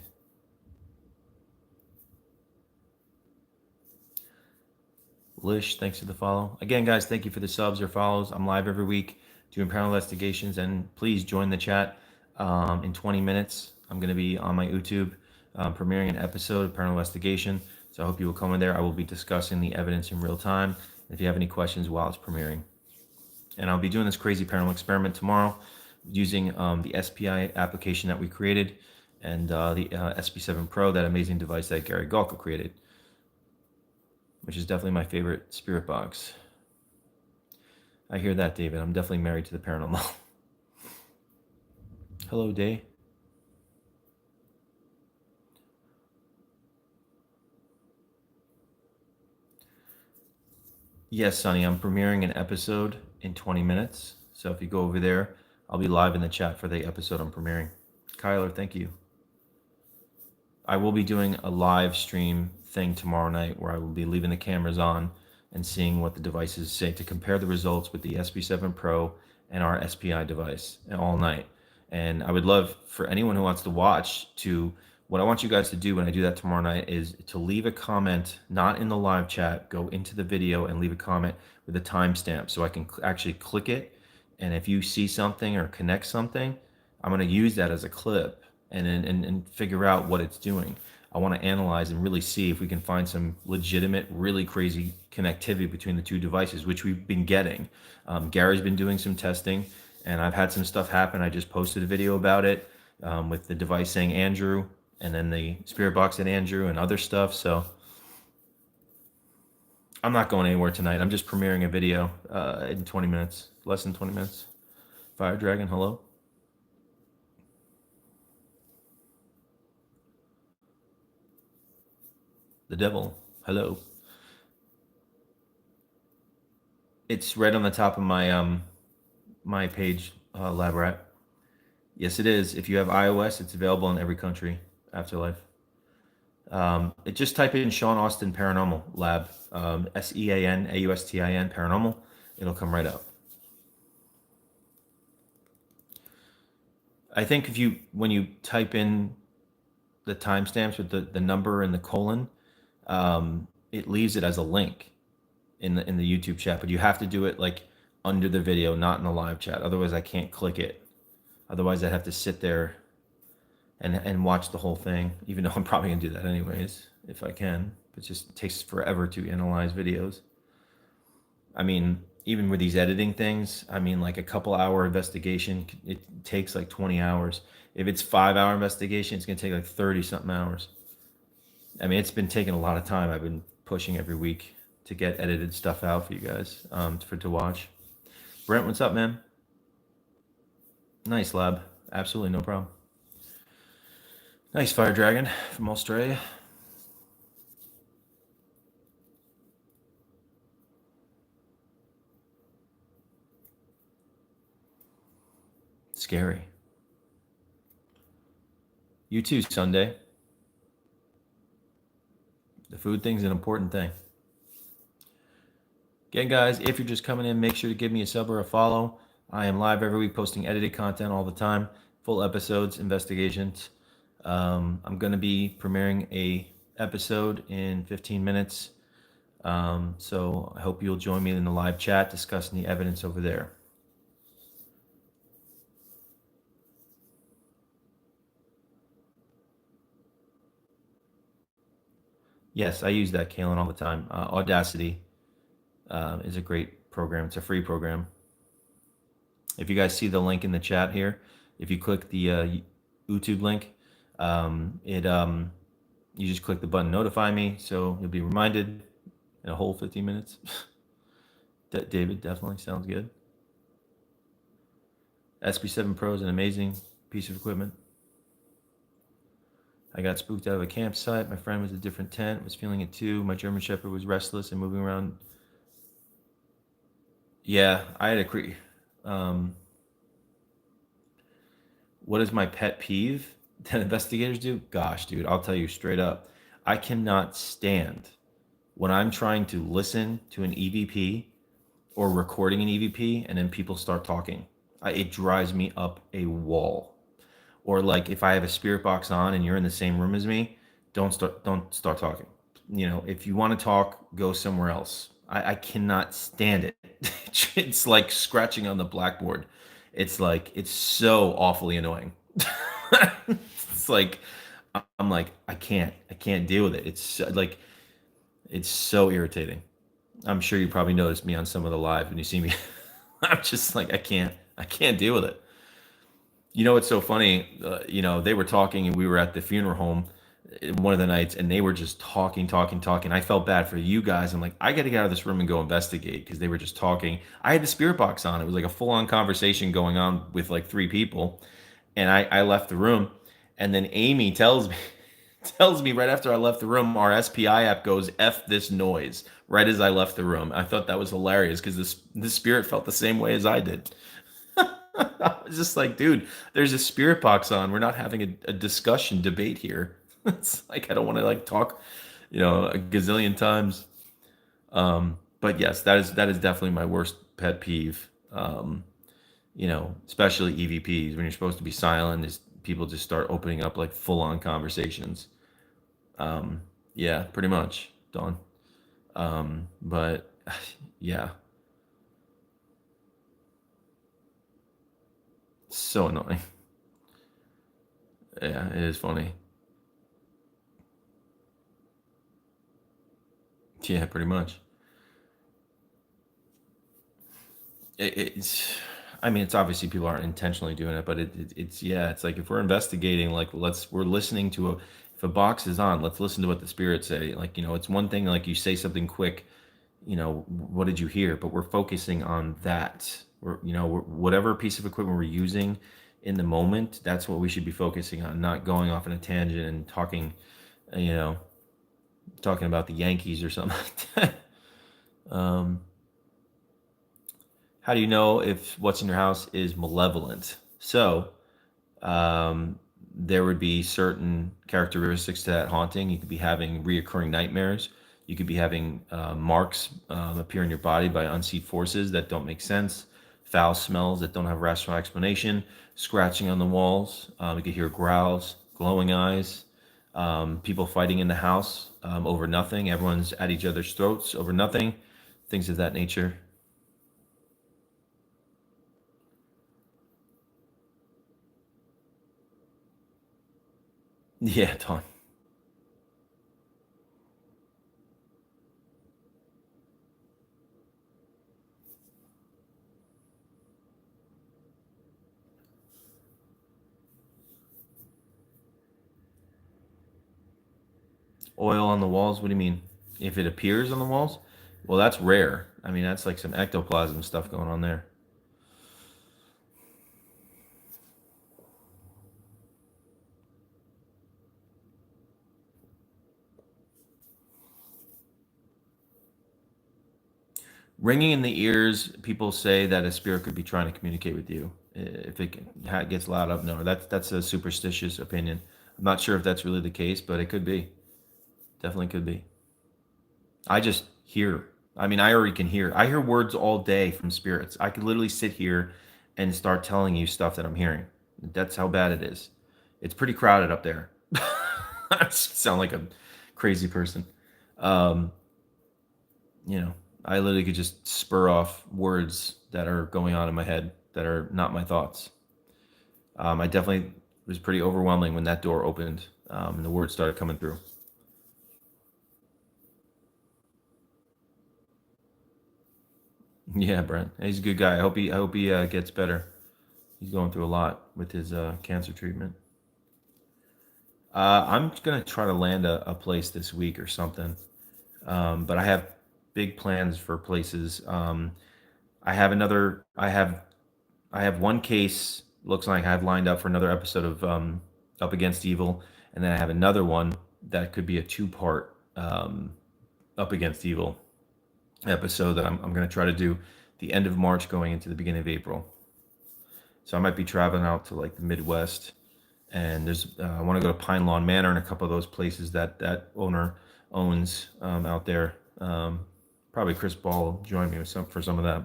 Lish, thanks for the follow. Again, guys, thank you for the subs or follows. I'm live every week doing paranormal investigations, and please join the chat in 20 minutes. I'm going to be on my YouTube premiering an episode of Paranormal Investigation, so I hope you will come in there. I will be discussing the evidence in real time if you have any questions while it's premiering. And I'll be doing this crazy paranormal experiment tomorrow using the SPI application that we created and the SP7 Pro, that amazing device that Gary Galko created, which is definitely my favorite spirit box. I hear that, David. I'm definitely married to the paranormal. Hello, Day. Yes, Sonny, I'm premiering an episode in 20 minutes. So if you go over there, I'll be live in the chat for the episode I'm premiering. Kyler, thank you. I will be doing a live stream thing tomorrow night where I will be leaving the cameras on and seeing what the devices say to compare the results with the SP7 Pro and our SPI device all night. And I would love for anyone who wants to watch to, what I want you guys to do when I do that tomorrow night is to leave a comment, not in the live chat, go into the video and leave a comment with a timestamp so I can actually click it. And if you see something or connect something, I'm going to use that as a clip and figure out what it's doing. I want to analyze and really see if we can find some legitimate, really crazy connectivity between the two devices, which we've been getting. Gary's been doing some testing, and I've had some stuff happen. I just posted a video about it with the device saying Andrew, and then the spirit box at Andrew and other stuff. So I'm not going anywhere tonight. I'm just premiering a video in 20 minutes, less than 20 minutes. Fire Dragon, hello. The devil, hello. It's right on the top of my page, Lab Rat. Yes, it is. If you have iOS, it's available in every country. Afterlife. It just type in Sean Austin Paranormal Lab, SEANAUSTIN Paranormal. It'll come right up. I think when you type in the timestamps with the number and the colon, it leaves it as a link in the YouTube chat, but you have to do it like under the video, not in the live chat. Otherwise, I can't click it. Otherwise, I'd have to sit there and watch the whole thing, even though I'm probably gonna do that anyways if I can. It just takes forever to analyze videos. I mean, even with these editing things, I mean, like a couple hour investigation, it takes like 20 hours. If it's 5 hour investigation, it's gonna take like 30 something hours. I mean, it's been taking a lot of time. I've been pushing every week to get edited stuff out for you guys to watch. Brent, what's up, man? Nice, Lab. Absolutely no problem. Nice, Fire Dragon from Australia. Scary. You too, Sunday. The food thing's an important thing. Again, guys, if you're just coming in, make sure to give me a sub or a follow. I am live every week posting edited content all the time, full episodes, investigations. I'm going to be premiering a episode in 15 minutes. So I hope you'll join me in the live chat discussing the evidence over there. Yes, I use that Kalen all the time. Audacity is a great program. It's a free program. If you guys see the link in the chat here, if you click the YouTube link, it you just click the button notify me, so you'll be reminded in a whole 15 minutes. David, definitely sounds good. SP7 Pro is an amazing piece of equipment. I got spooked out of a campsite. My friend was a different tent, was feeling it too. My German Shepherd was restless and moving around. Yeah, I had what is my pet peeve that investigators do? Gosh, dude, I'll tell you straight up. I cannot stand when I'm trying to listen to an EVP or recording an EVP and then people start talking. It drives me up a wall. Or like if I have a spirit box on and you're in the same room as me, don't start talking. If you want to talk, go somewhere else. I cannot stand it. It's like scratching on the blackboard. It's so awfully annoying. It's like I'm like I can't deal with it. It's so irritating. I'm sure you probably noticed me on some of the live when you see me. I'm just like I can't deal with it. It's so funny. They were talking, and we were at the funeral home one of the nights, and they were just talking, talking, talking. I felt bad for you guys. I'm like, I got to get out of this room and go investigate because they were just talking. I had the spirit box on. It was like a full on conversation going on with like three people, and I left the room, and then Amy tells me tells me right after I left the room, our SPI app goes F this noise right as I left the room. I thought that was hilarious because this spirit felt the same way as I did. I was just like, dude, there's a spirit box on. We're not having a discussion debate here. It's like I don't want to like talk, a gazillion times. But yes, that is definitely my worst pet peeve. Especially EVPs when you're supposed to be silent, is people just start opening up like full on conversations. Yeah, pretty much, Dawn. But yeah, so annoying. Yeah, it is funny. Yeah, pretty much. It's, I mean, it's obviously people aren't intentionally doing it, but it's yeah, it's like if we're investigating, like we're listening to if a box is on, let's listen to what the spirits say. Like, it's one thing like you say something quick, what did you hear? But we're focusing on that. Whatever piece of equipment we're using in the moment, that's what we should be focusing on, not going off on a tangent and talking, you know, talking about the Yankees or something like that. Um, how do you know if what's in your house is malevolent? So, um, there would be certain characteristics to that haunting. You could be having reoccurring nightmares. You could be having marks appear in your body by unseen forces that don't make sense, foul smells that don't have rational explanation, scratching on the walls. You could hear growls, glowing eyes, people fighting in the house over nothing. Everyone's at each other's throats over nothing, things of that nature. Yeah, Ton. Oil on the walls? What do you mean? If it appears on the walls? Well, that's rare. I mean, that's like some ectoplasm stuff going on there. Ringing in the ears, people say that a spirit could be trying to communicate with you. If it gets loud up, no, that's a superstitious opinion. I'm not sure if that's really the case, but it could be. Definitely could be. I just hear. I mean, I already can hear. I hear words all day from spirits. I could literally sit here and start telling you stuff that I'm hearing. That's how bad it is. It's pretty crowded up there. I sound like a crazy person. Um, I literally could just spur off words that are going on in my head that are not my thoughts. I definitely was pretty overwhelming when that door opened and the words started coming through. Yeah, Brent. He's a good guy. I hope he gets better. He's going through a lot with his cancer treatment. I'm gonna try to land a place this week or something. But I have big plans for places. I have another. I have one case. Looks like I have lined up for another episode of Up Against Evil, and then I have another one that could be a two-part Up Against Evil episode that I'm going to try to do the end of March going into the beginning of April. So I might be traveling out to like the Midwest, and I want to go to Pine Lawn Manor and a couple of those places that owner owns out there. Probably Chris Ball will join me with for some of that.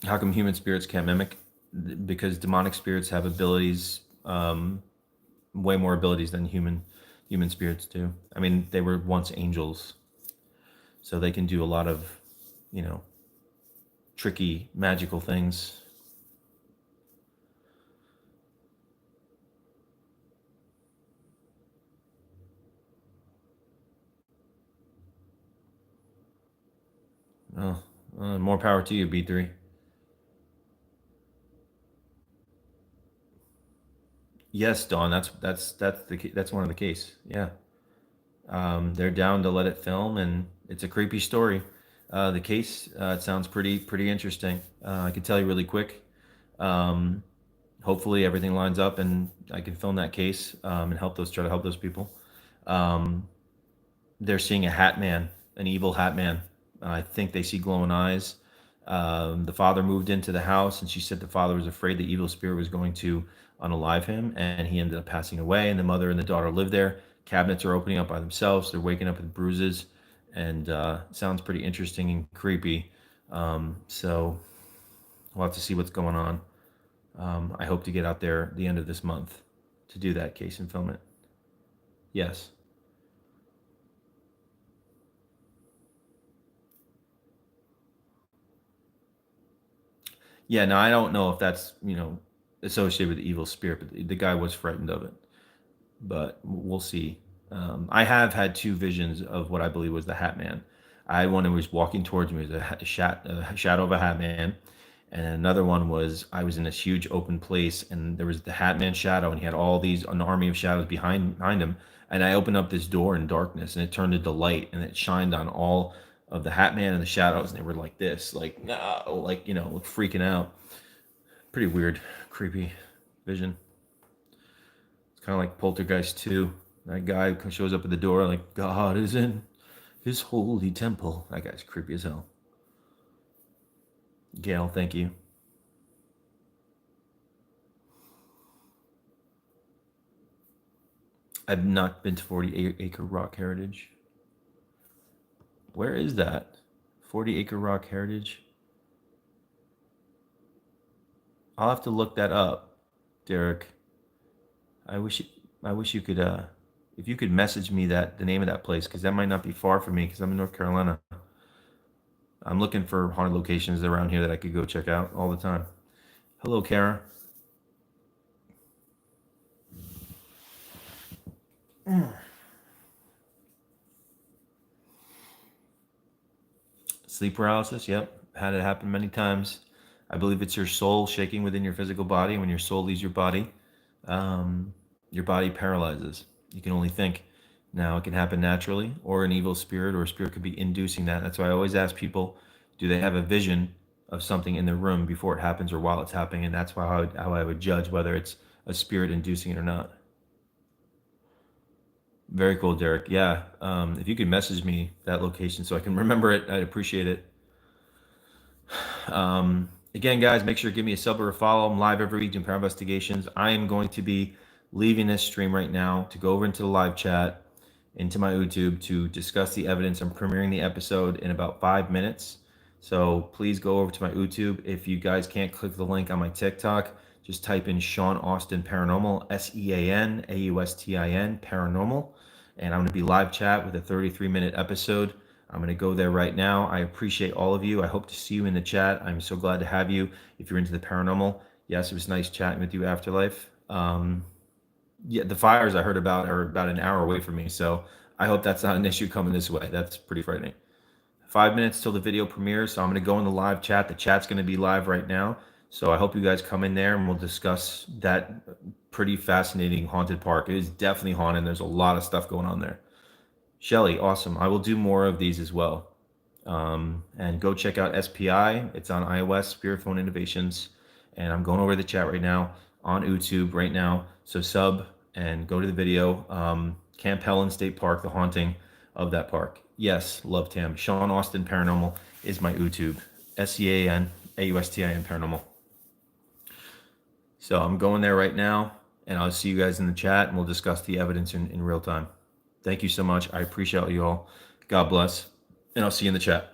How come human spirits can't mimic? Because demonic spirits have abilities, way more abilities than human spirits do. I mean, they were once angels, so they can do a lot of, you know, tricky magical things. Oh, more power to you, B3. Yes, Dawn. That's one of the case. Yeah, they're down to let it film, and it's a creepy story. The case it sounds pretty interesting. I can tell you really quick. Um, Hopefully everything lines up, and I can film that case and try to help those people. Um, they're seeing a hat man, an evil hat man. I think they see glowing eyes. The father moved into the house, and she said the father was afraid the evil spirit was going to unalive him, and he ended up passing away. And the mother and the daughter live there. Cabinets are opening up by themselves. They're waking up with bruises, and sounds pretty interesting and creepy. So we'll have to see what's going on. I hope to get out there the end of this month to do that case and film it. Yes. Yeah, no, I don't know if that's, associated with the evil spirit, but the guy was frightened of it. But we'll see. I have had two visions of what I believe was the Hat Man. I had one who was walking towards me, it was a shadow of a Hat Man, and another one was I was in this huge open place, and there was the Hat Man shadow, and he had all these an army of shadows behind him. And I opened up this door in darkness, and it turned into light, and it shined on all of the Hat Man and the shadows, and they were like this, like no, like freaking out. Pretty weird, creepy vision. It's kind of like Poltergeist 2. That guy shows up at the door like, God is in his holy temple. That guy's creepy as hell. Gail, thank you. I've not been to 40 Acre Rock Heritage. Where is that? 40 Acre Rock Heritage? I'll have to look that up, Derek. I wish I wish you could if you could message me the name of that place, because that might not be far from me because I'm in North Carolina. I'm looking for haunted locations around here that I could go check out all the time. Hello, Kara. Sleep paralysis. Yep, had it happen many times. I believe it's your soul shaking within your physical body. When your soul leaves um, your body paralyzes. You can only think. Now, it can happen naturally, or an evil spirit or a spirit could be inducing that. That's why I always ask people, do they have a vision of something in the room before it happens or while it's happening? And that's how I would judge whether it's a spirit inducing it or not. Very cool, Derek. Yeah. If you could message me that location so I can remember it, I'd appreciate it. Again, guys, make sure to give me a sub or a follow. I'm live every week doing Paranormal Investigations. I am going to be leaving this stream right now to go over into the live chat, into my YouTube to discuss the evidence. I'm premiering the episode in about 5 minutes. So please go over to my YouTube. If you guys can't click the link on my TikTok, just type in Sean Austin Paranormal, SEAN Paranormal. And I'm going to be live chat with a 33-minute episode. I'm going to go there right now. I appreciate all of you. I hope to see you in the chat. I'm so glad to have you. If you're into the paranormal, yes, it was nice chatting with you, Afterlife. Yeah, the fires I heard about are about an hour away from me, so I hope that's not an issue coming this way. That's pretty frightening. 5 minutes till the video premieres, so I'm going to go in the live chat. The chat's going to be live right now, so I hope you guys come in there and we'll discuss that pretty fascinating haunted park. It is definitely haunted. There's a lot of stuff going on there. Shelly, awesome. I will do more of these as well. And go check out SPI. It's on iOS, Spirit Phone Innovations. And I'm going over the chat right now on YouTube right now. So sub and go to the video. Camp Helen State Park, the haunting of that park. Yes, love Tam. Sean Austin Paranormal is my YouTube. SEAN Paranormal. So I'm going there right now, and I'll see you guys in the chat, and we'll discuss the evidence in real time. Thank you so much. I appreciate you all. God bless, and I'll see you in the chat.